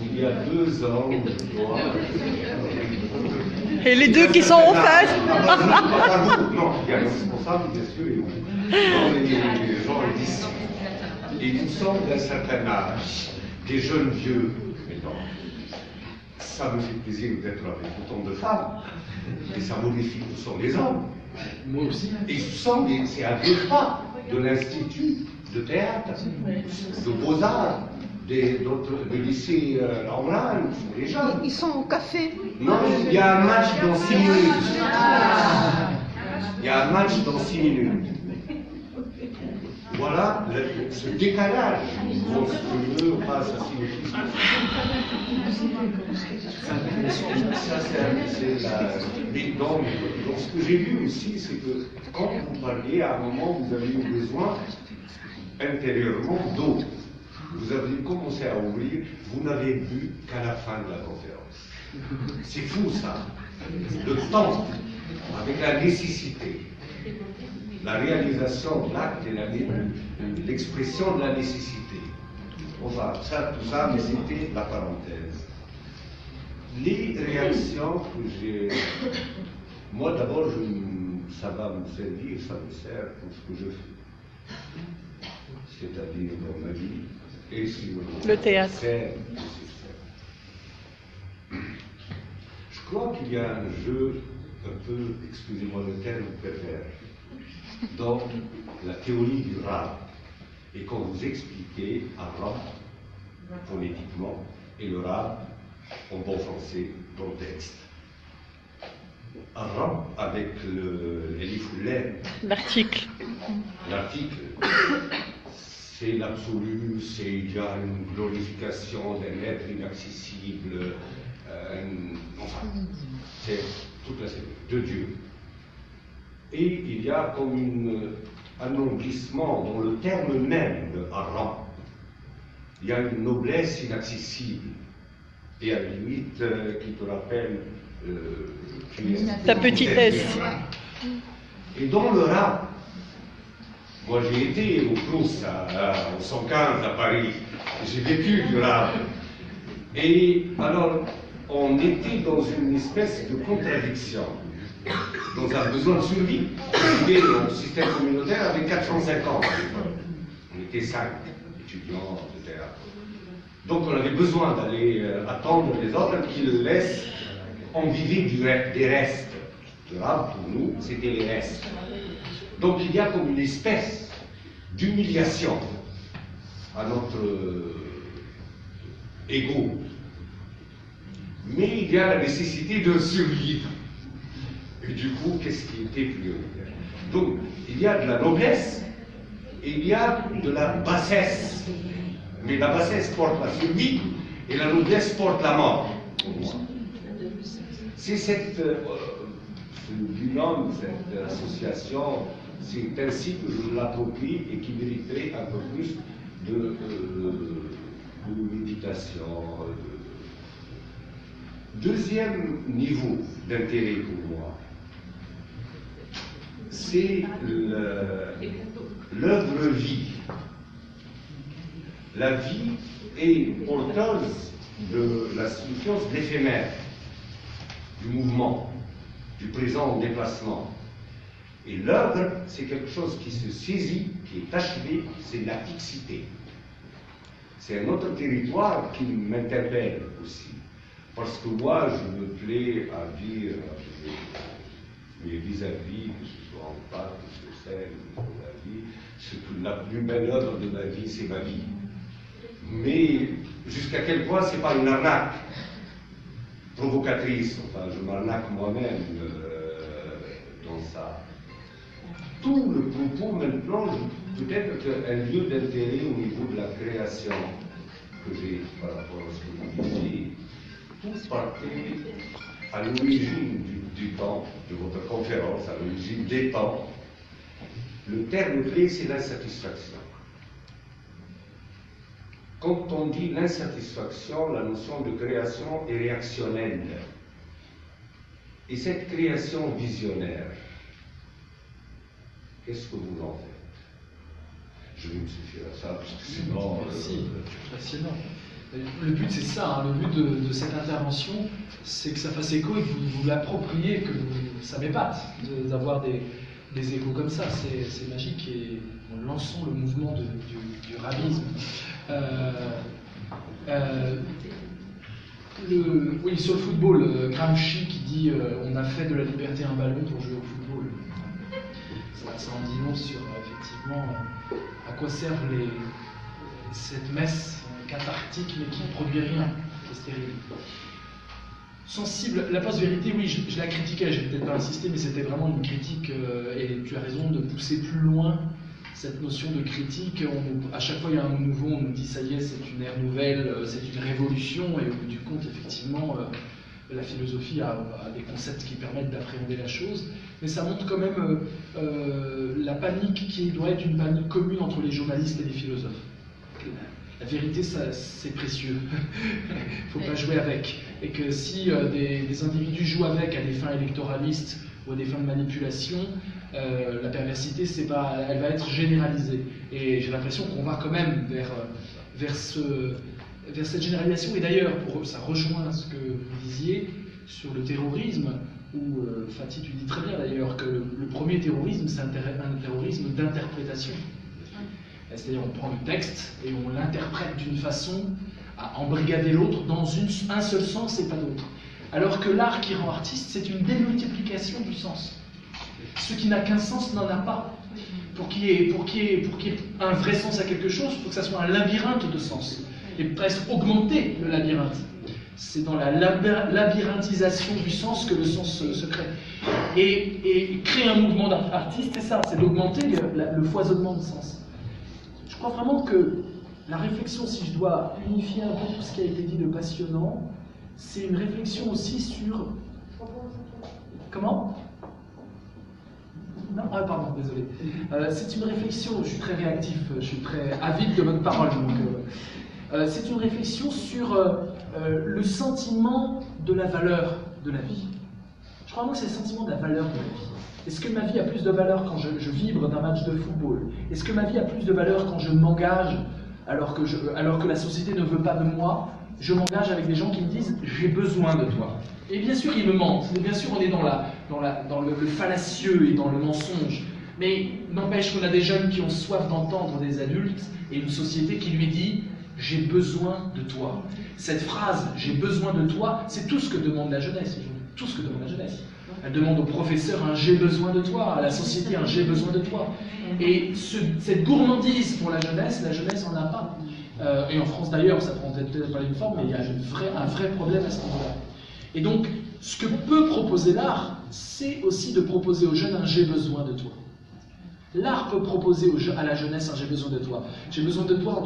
Il y a 2 ans, je crois. Et les 2 qui sont en face. Non, il y a les responsables, bien sûr, et les gens d'ici. Et nous sommes d'un certain âge, des jeunes vieux, maintenant. Ça me fait plaisir d'être avec autant de femmes. Et ça modifie, ce sont les hommes. Moi aussi. Et c'est à 2 pas de l'Institut de théâtre, de Beaux-Arts, de lycée Orlan, les jeunes. Ils sont au café. Non, il y a un match dans 6 minutes. Il y a un match dans 6 minutes. voilà ce décalage monstrueux face à signifie. Donc, ce que j'ai vu aussi, c'est que quand vous parliez, à un moment, vous avez eu besoin intérieurement d'eau. Vous avez commencé à ouvrir, vous n'avez bu qu'à la fin de la conférence. C'est fou ça. Le temps, avec la nécessité, la réalisation de l'acte et l'expression de la nécessité. Enfin, ça, tout ça, mais c'était la parenthèse. Les réactions que j'ai... Moi, d'abord, ça va me servir, ça me sert pour ce que je fais. C'est-à-dire dans ma vie et sur le théâtre. Je crois qu'il y a un jeu un peu, excusez-moi le terme, pervers dans la théorie du rap. Et quand vous expliquez un rap phonétiquement et le rap en bon français dans le texte. Un rap avec l'article. L'article, c'est l'absolu, il y a une glorification d'un être inaccessible, enfin, c'est toute la série de Dieu. Et il y a comme un englissement dans le terme même de haram. Il y a une noblesse inaccessible. Et à la limite, qui te rappelle ta petitesse. Et dans le rap, moi j'ai été au Crous au 115 à Paris, j'ai vécu du rap. Et alors, on était dans une espèce de contradiction, dans un besoin de survie. On vivait dans le système communautaire avec 450 ans. On était 5 étudiants de théâtre. Donc on avait besoin d'aller attendre les autres qu'ils laissent. On vivait des restes. Le rap, pour nous, c'était les restes. Donc il y a comme une espèce d'humiliation à notre ego. Mais il y a la nécessité de survivre. Et du coup, qu'est-ce qui était prioritaire? Donc, il y a de la noblesse et il y a de la bassesse. Mais la bassesse porte la survie et la noblesse porte la mort, pour moi. C'est cette binôme, cette association, c'est ainsi que je l'approprie et qui mériterait un peu plus de méditation. Deuxième niveau d'intérêt pour moi, c'est l'œuvre-vie. La vie est porteuse de la signification de l'éphémère, du mouvement, du présent en déplacement. Et l'œuvre, c'est quelque chose qui se saisit, qui est achevé, c'est la fixité. C'est un autre territoire qui m'interpelle aussi. Parce que moi, je me plais à dire mes vis-à-vis, que ce soit en pâte, que ce soit dans la vie, que la plus belle œuvre de ma vie, c'est ma vie. Mais jusqu'à quel point c'est pas une arnaque provocatrice, enfin je m'arnaque moi-même dans ça. Tout le propos maintenant, peut-être qu'un lieu d'intérêt au niveau de la création que j'ai par rapport à ce que vous disiez, tout partait à l'origine du temps, de votre conférence, à l'origine des temps. Le terme clé, c'est l'insatisfaction. Quand on dit l'insatisfaction, la notion de création est réactionnelle. Et cette création visionnaire, qu'est-ce que vous en faites? Je vais me suffire à ça, parce que sinon... Fascinant. Le but, c'est ça, hein, le but de cette intervention, c'est que ça fasse écho et que vous l'appropriez, que ça m'épate d'avoir des échos comme ça. C'est magique et en lançant le mouvement du rabisme. Oui, sur le football, Gramsci qui dit on a fait de la liberté un ballon pour jouer au football. Ça en dit long sur effectivement à quoi servent cette messe cathartique mais qui ne produit rien, qui est stérile. Sensible, la post-vérité, oui, je la critiquais, j'ai peut-être pas insisté, mais c'était vraiment une critique, et tu as raison de pousser plus loin cette notion de critique. À chaque fois il y a un mot nouveau, on nous dit ça y est, c'est une ère nouvelle, c'est une révolution, et au bout du compte, effectivement, la philosophie a des concepts qui permettent d'appréhender la chose, mais ça montre quand même la panique qui doit être une panique commune entre les journalistes et les philosophes. La vérité, c'est précieux, il ne faut pas jouer avec. Et que si des individus jouent avec à des fins électoralistes ou à des fins de manipulation, la perversité, elle va être généralisée. Et j'ai l'impression qu'on va quand même vers cette généralisation. Et d'ailleurs, ça rejoint ce que vous disiez sur le terrorisme, où Fatih, tu dis très bien d'ailleurs que le premier terrorisme, c'est un terrorisme d'interprétation. C'est-à-dire on prend le texte et on l'interprète d'une façon à embrigader l'autre dans un seul sens et pas d'autre. Alors que l'art qui rend artiste, c'est une démultiplication du sens. Ce qui n'a qu'un sens n'en a pas. Pour qu'il y ait un vrai sens à quelque chose, il faut que ça soit un labyrinthe de sens. Et presque augmenter le labyrinthe. C'est dans la labyrinthisation du sens que le sens se crée. Et créer un mouvement artiste, c'est ça, c'est d'augmenter le foisonnement de sens. Je crois vraiment que la réflexion, si je dois unifier un peu tout ce qui a été dit de passionnant, c'est une réflexion aussi sur... Comment ? Non, ah, pardon, désolé. C'est une réflexion, je suis très réactif, je suis très avide de votre parole. C'est une réflexion sur le sentiment de la valeur de la vie. Je crois vraiment que c'est le sentiment de la valeur de la vie. Est-ce que ma vie a plus de valeur quand je vibre d'un match de football? Est-ce que ma vie a plus de valeur quand je m'engage alors que la société ne veut pas de moi? Je m'engage avec des gens qui me disent « j'ai besoin de toi ». Et bien sûr, ils me mentent. Bien sûr, on est dans le fallacieux et dans le mensonge. Mais n'empêche qu'on a des jeunes qui ont soif d'entendre des adultes et une société qui lui dit « j'ai besoin de toi ». Cette phrase « j'ai besoin de toi », c'est tout ce que demande la jeunesse. Tout ce que demande la jeunesse. Elle demande aux professeurs un « j'ai besoin de toi », à la société un « j'ai besoin de toi ». Et cette gourmandise pour la jeunesse en a pas. Et en France d'ailleurs, ça prend peut-être pas une forme, mais il y a un vrai problème à ce niveau-là. Et donc, ce que peut proposer l'art, c'est aussi de proposer aux jeunes un « j'ai besoin de toi ». L'art peut proposer à la jeunesse un « j'ai besoin de toi ». J'ai besoin de toi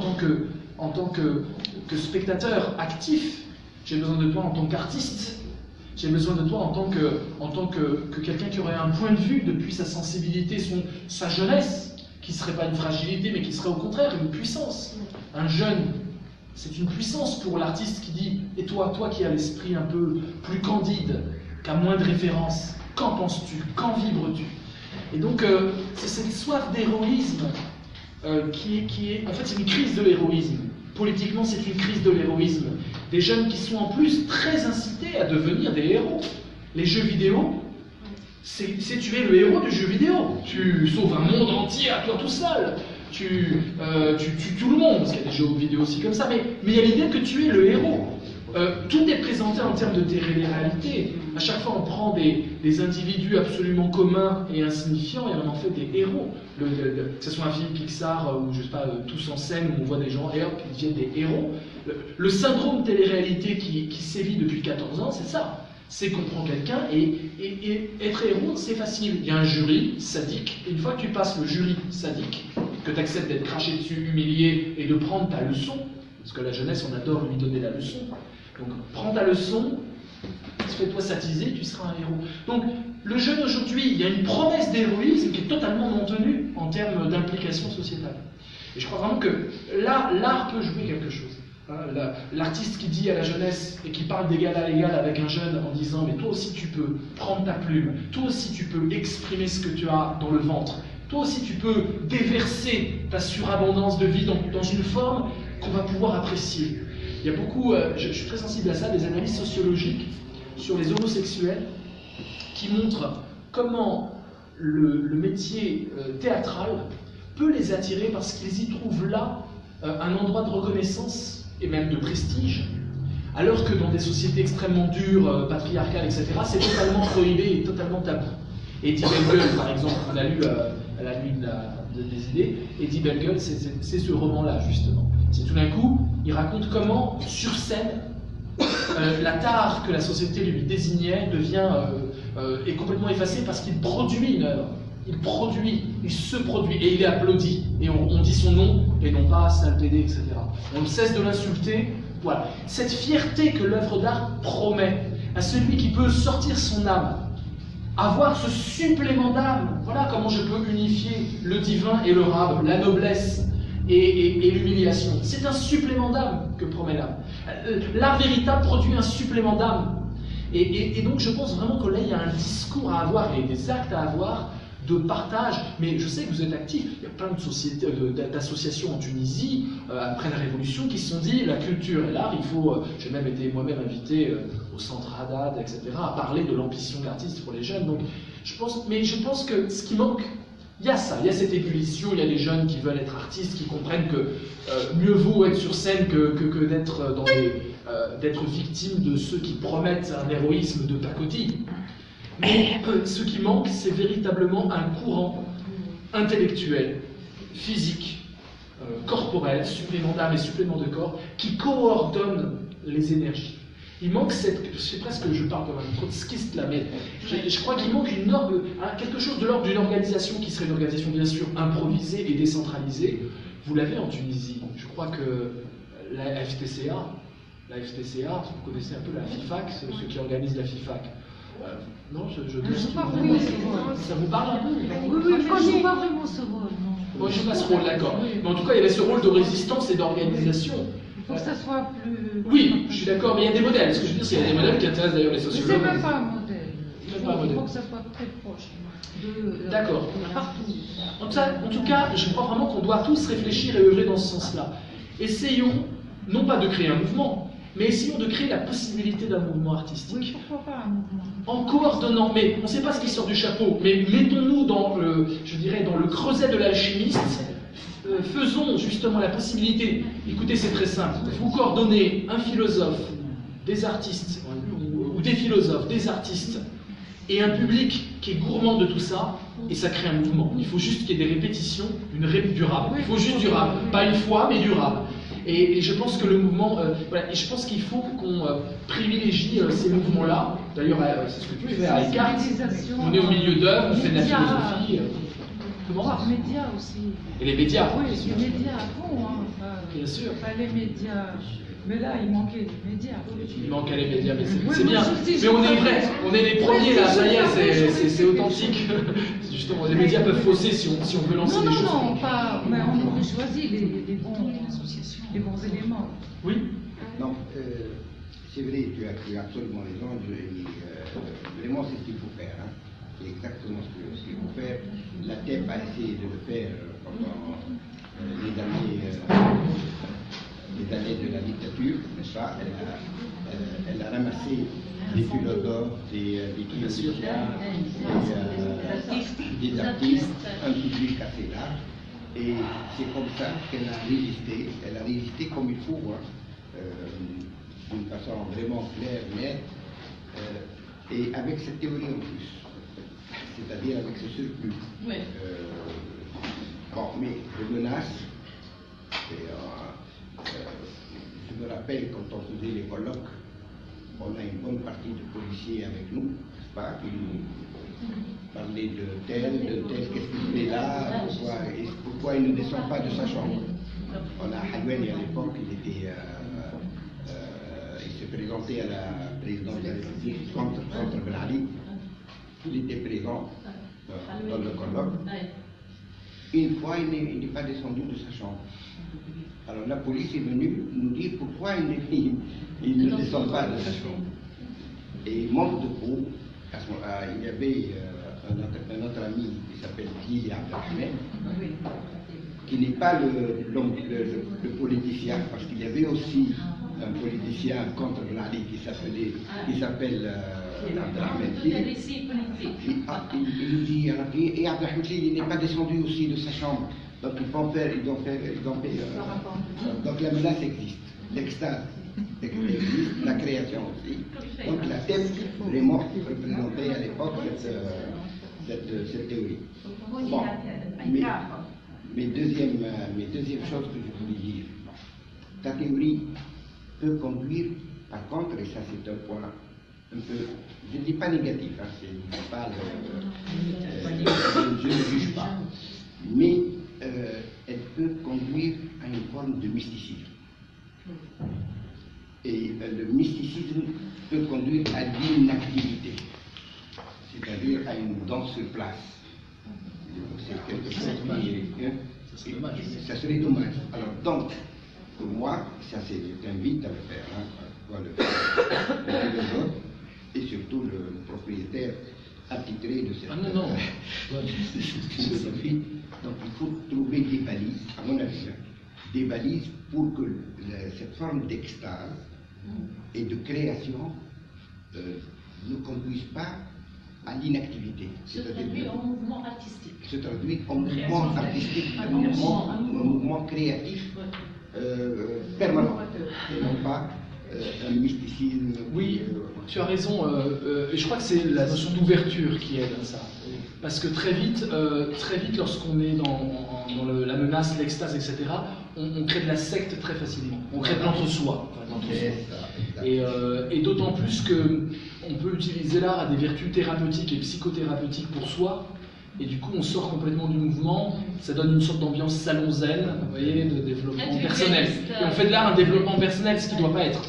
en tant que spectateur actif. J'ai besoin de toi en tant qu'artiste. J'ai besoin de toi en tant que quelqu'un qui aurait un point de vue depuis sa sensibilité, sa jeunesse, qui ne serait pas une fragilité, mais qui serait au contraire une puissance. Un jeune, c'est une puissance pour l'artiste qui dit « Et toi qui as l'esprit un peu plus candide, qui a moins de références, qu'en penses-tu? Qu'en vibres-tu » Et donc, c'est cette soif d'héroïsme qui est... En fait, c'est une crise de l'héroïsme. Politiquement, c'est une crise de l'héroïsme. Des jeunes qui sont en plus très incités à devenir des héros. Les jeux vidéo, c'est tu es le héros du jeu vidéo. Tu sauves un monde entier à toi tout seul. Tu tues tout le monde, parce qu'il y a des jeux vidéo aussi comme ça, mais il y a l'idée que tu es le héros. Tout est présenté en termes de télé-réalité. À chaque fois, on prend des individus absolument communs et insignifiants et on en fait des héros. Que ce soit un film Pixar ou, je sais pas, Tous en scène, où on voit des gens et hop, ils deviennent des héros. Le syndrome télé-réalité qui sévit depuis 14 ans, c'est ça. C'est qu'on prend quelqu'un et être héros, c'est facile. Il y a un jury sadique. Et une fois que tu passes le jury sadique, que tu acceptes d'être craché dessus, humilié et de prendre ta leçon, parce que la jeunesse, on adore lui donner la leçon. Donc, prends ta leçon, fais-toi satiser, tu seras un héros. Donc, le jeune aujourd'hui, il y a une promesse d'héroïsme qui est totalement non tenue en termes d'implication sociétale. Et je crois vraiment que là, l'art peut jouer quelque chose. L'artiste qui dit à la jeunesse et qui parle d'égal à égal avec un jeune en disant « mais toi aussi tu peux prendre ta plume, toi aussi tu peux exprimer ce que tu as dans le ventre, toi aussi tu peux déverser ta surabondance de vie dans une forme qu'on va pouvoir apprécier ». Il y a beaucoup, je suis très sensible à ça, des analyses sociologiques sur les homosexuels qui montrent comment le métier théâtral peut les attirer parce qu'ils y trouvent là un endroit de reconnaissance et même de prestige, alors que dans des sociétés extrêmement dures, patriarcales, etc., c'est totalement prohibé et totalement tabou. Eddie Bellegueule, par exemple, on a lu à la nuit des idées, Eddie Bellegueule, c'est ce roman-là, justement. C'est tout d'un coup, il raconte comment, sur scène, la tare que la société lui désignait est complètement effacée parce qu'il produit une œuvre. il produit, il se produit, et il est applaudi, et on dit son nom, et non pas sale pédé, etc. On ne cesse de l'insulter. Voilà. Cette fierté que l'œuvre d'art promet à celui qui peut sortir son âme, avoir ce supplément d'âme, voilà comment je peux unifier le divin et le rab, la noblesse et l'humiliation. C'est un supplément d'âme que promet l'âme. L'art véritable produit un supplément d'âme. Et donc je pense vraiment que là il y a un discours à avoir et des actes à avoir de partage, mais je sais que vous êtes actifs, il y a plein de sociétés, d'associations en Tunisie, après la Révolution, qui se sont dit, la culture et l'art, il faut, j'ai même été moi-même invité au centre Haddad, etc., à parler de l'ambition de l'artiste pour les jeunes, donc je pense que ce qui manque, il y a ça, il y a cette ébullition, il y a les jeunes qui veulent être artistes, qui comprennent que mieux vaut être sur scène que d'être d'être victime de ceux qui promettent un héroïsme de pacotille. Mais ce qui manque, c'est véritablement un courant intellectuel, physique, corporel, supplément d'âme et supplément de corps, qui coordonne les énergies. Il manque cette... Je sais presque que je parle comme un trotskiste là, mais je crois qu'il manque quelque chose de l'ordre d'une organisation qui serait une organisation bien sûr improvisée et décentralisée. Vous l'avez en Tunisie. Je crois que la FTCA, vous connaissez un peu la FIFAC, ceux qui organisent la FIFAC. Non, ça vous parle un peu? Oui, mais je ne joue pas vraiment ce rôle. Moi, je joue pas ce rôle, d'accord. Mais en tout cas, il y avait ce rôle de résistance et d'organisation. Il faut que ça soit plus... Oui, je suis d'accord, mais il y a des modèles. Ce que je veux dire, c'est qu'il y a des modèles qui intéressent d'ailleurs les sociologues. Mais c'est même pas un modèle. Il faut que ça soit très proche. D'accord. Partout. En tout cas, je crois vraiment qu'on doit tous réfléchir et œuvrer dans ce sens-là. Essayons, non pas de créer un mouvement, mais essayons de créer la possibilité d'un mouvement artistique. Oui, pourquoi pas un mouvement? En coordonnant, mais on ne sait pas ce qui sort du chapeau, mais mettons-nous dans le, je dirais, dans le creuset de l'alchimiste, faisons justement la possibilité, écoutez, c'est très simple, vous coordonnez un philosophe, des artistes, ou des philosophes, des artistes, et un public qui est gourmand de tout ça, et ça crée un mouvement. Il faut juste qu'il y ait des répétitions, durable. Il faut juste durable, pas une fois, mais durable. Et je pense que le mouvement, voilà, et je pense qu'il faut qu'on privilégie ces mouvements-là. D'ailleurs, c'est ce que tu fais à Eckhart. On est au milieu d'œuvres, on fait de la philosophie. Comment? Les médias aussi. Et les médias. Oui, les médias à fond. Hein. Bien sûr. Pas les médias. Mais là, il manquait les médias. Il manquait les médias, mais c'est oui, bien. Mais on est vrai, on est les premiers là, ça y est, c'est authentique. Justement, les médias peuvent fausser si on veut lancer des choses. Non, pas. Mais on aurait choisi les bons éléments. Oui. Non, c'est vrai, tu as absolument raison. Vraiment, c'est ce qu'il faut faire. Hein. C'est exactement ce qu'il faut faire. La TEP a essayé de le faire pendant les années de la dictature, n'est-ce pas? Elle a ramassé des philosophes, des théologiens, des artistes, un public assez large. Et c'est comme ça qu'elle a résisté. Elle a résisté comme il faut, d'une façon vraiment claire, nette, et avec cette théorie en plus, c'est-à-dire avec ce surplus. Oui. Bon, mais je menace. Je me rappelle quand on faisait les colloques, on a une bonne partie de policiers avec nous, n'est-ce pas, qui nous parlaient de tel, qu'est-ce qu'il fait là, pourquoi il ne descend pas de sa chambre. On a Halweni à l'époque, il s'est présenté à la présidence de la République contre Ben Ali. Il était présent dans le colloque. Une fois, il n'est pas descendu de sa chambre. Alors la police est venue nous dire pourquoi il ne descend pas de sa chambre. Et manque de peau, il y avait un autre ami qui s'appelle Guy Abdelhamid, qui n'est pas le politicien, parce qu'il y avait aussi un politicien contre Ali qui s'appelle Abdelhamid. Il nous dit, et Abdelhamid, il n'est pas descendu aussi de sa chambre. Donc ils vont faire, donc la menace existe, l'extase existe, la création aussi. Donc la thèse vraiment représentait à l'époque cette théorie. Bon, mais deuxième chose que je voulais dire, ta théorie peut conduire, par contre, et ça c'est un point un peu, je ne dis pas négatif, hein, je ne juge pas, mais elle peut conduire à une forme de mysticisme. Et le mysticisme peut conduire à l'inactivité, c'est-à-dire à une danse sur place. C'est quelque chose qui est dommage. Ça serait dommage. Alors donc, pour moi, ça c'est, je t'invite à le faire, hein, le philosophe et surtout le propriétaire attitré de cette philosophie. Donc il faut trouver des balises, à mon avis, des balises pour que cette forme d'extase et de création ne conduise pas à l'inactivité. Se traduit en mouvement artistique. Se traduit en mouvement artistique, un mouvement créatif permanent, et non pas un mysticisme. Oui, tu as raison, et je crois que c'est la notion d'ouverture qui aide à ça. Parce que très vite lorsqu'on est dans la menace, l'extase, etc., on crée de la secte très facilement. On crée de l'entre-soi. Et d'autant plus qu'on peut utiliser l'art à des vertus thérapeutiques et psychothérapeutiques pour soi. Et du coup, on sort complètement du mouvement, ça donne une sorte d'ambiance salon zen, vous voyez, de développement personnel. Et on fait de l'art un développement personnel, ce qui ne doit pas être.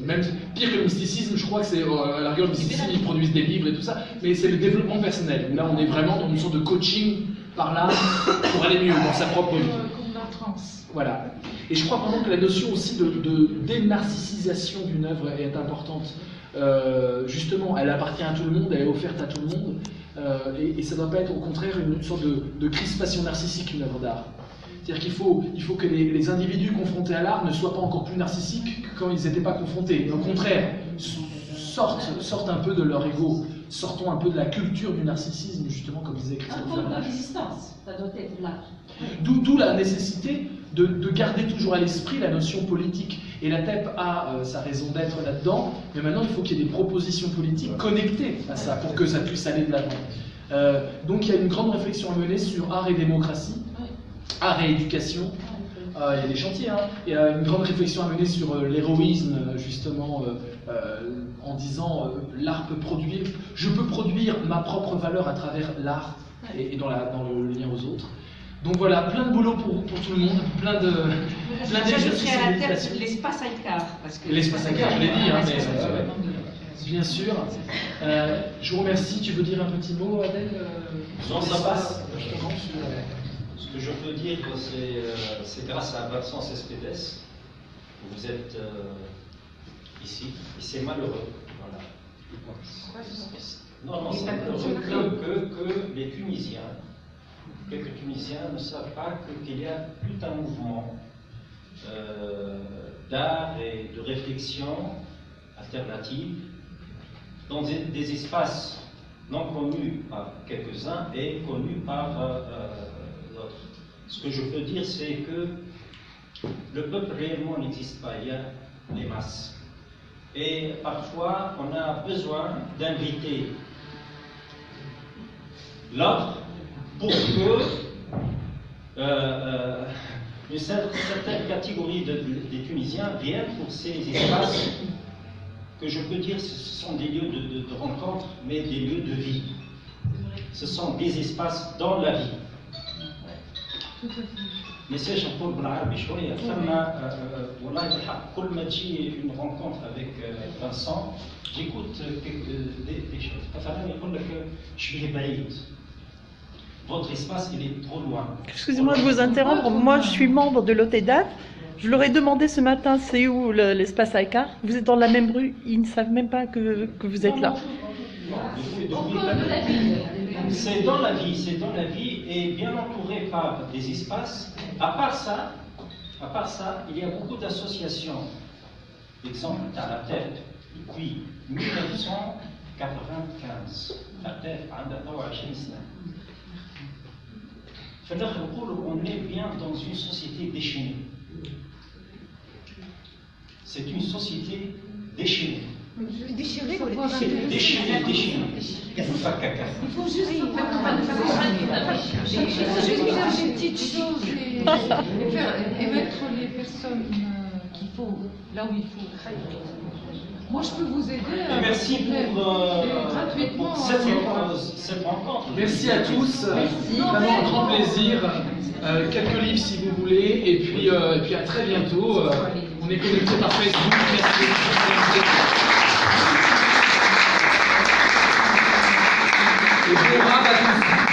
Même pire que le mysticisme, je crois que c'est, à la rigueur, le mysticisme, ils produisent des livres et tout ça, mais c'est le développement personnel. Là, on est vraiment dans une sorte de coaching par là pour aller mieux dans sa propre vie. Comme la trance. Voilà. Et je crois vraiment que la notion aussi de dénarcissisation d'une œuvre est importante. Justement, elle appartient à tout le monde, elle est offerte à tout le monde, et ça ne doit pas être au contraire une sorte de crispation narcissique, une œuvre d'art. C'est-à-dire qu'il faut que les individus confrontés à l'art ne soient pas encore plus narcissiques que quand ils n'étaient pas confrontés. Et au contraire, sortent un peu de leur ego, sortons un peu de la culture du narcissisme, justement, comme disait Christophe. Un forme de résistance, ça doit être là. D'où la nécessité de garder toujours à l'esprit la notion politique. Et la TEP a sa raison d'être là-dedans, mais maintenant il faut qu'il y ait des propositions politiques connectées à ça pour que ça puisse aller de l'avant. Donc il y a une grande réflexion à mener sur art et démocratie, art et éducation. Il y a des chantiers, hein. Il y a une grande réflexion à mener sur l'héroïsme, justement, en disant l'art peut produire, je peux produire ma propre valeur à travers l'art et dans le lien aux autres. Donc voilà, plein de boulot pour tout le monde, plein d'exercices à de la méditation. tête l'espace Alcar. L'espace Alcar, je l'ai dit, hein, mais bien sûr. Je vous remercie. Tu veux dire un petit mot, Adèle? Non, ça passe. Justement, sur... Ce que je peux dire, c'est grâce à Vincent Cespedes que vous êtes ici, et c'est malheureux. Voilà. Non, c'est malheureux que les Tunisiens, quelques Tunisiens ne savent pas qu'il y a tout un mouvement d'art et de réflexion alternative dans des espaces non connus par quelques-uns et connus par d'autres. Ce que je peux dire, c'est que le peuple réellement n'existe pas, il y a les masses. Et parfois, on a besoin d'inviter l'autre pour que une certaine catégorie des Tunisiens viennent pour ces espaces que je peux dire ce sont des lieux de rencontre, mais des lieux de vie. Ce sont des espaces dans la vie. Mais c'est j'en بالعربي شوية فما والله بالحق كل ما تجي une rencontre avec Vincent j'écoute des choses مثلا يقول لك شبيه بعيد. Votre espace il est trop loin. Excusez-moi de vous interrompre, moi je suis membre de l'OTEDAF. Je leur ai demandé ce matin c'est où l'espace Alcar. Vous êtes dans la même rue, ils ne savent même pas que vous êtes là. C'est dans la vie et bien entouré par des espaces. À part ça, il y a beaucoup d'associations. Exemple, à la tête, depuis 1995. La tête, on est bien dans une société déchaînée. C'est une société déchaînée. Déchiré ou Déchaînée. Il faut juste dire des petites choses et mettre les personnes qu'il faut là où il faut. Moi, je peux vous aider. Et merci gratuitement. pour cette rencontre. Merci à tous, Merci. vraiment un grand plaisir. Quelques livres si vous voulez, et puis à très bientôt. On est connectés par Facebook. Merci. Et bon rap à tous.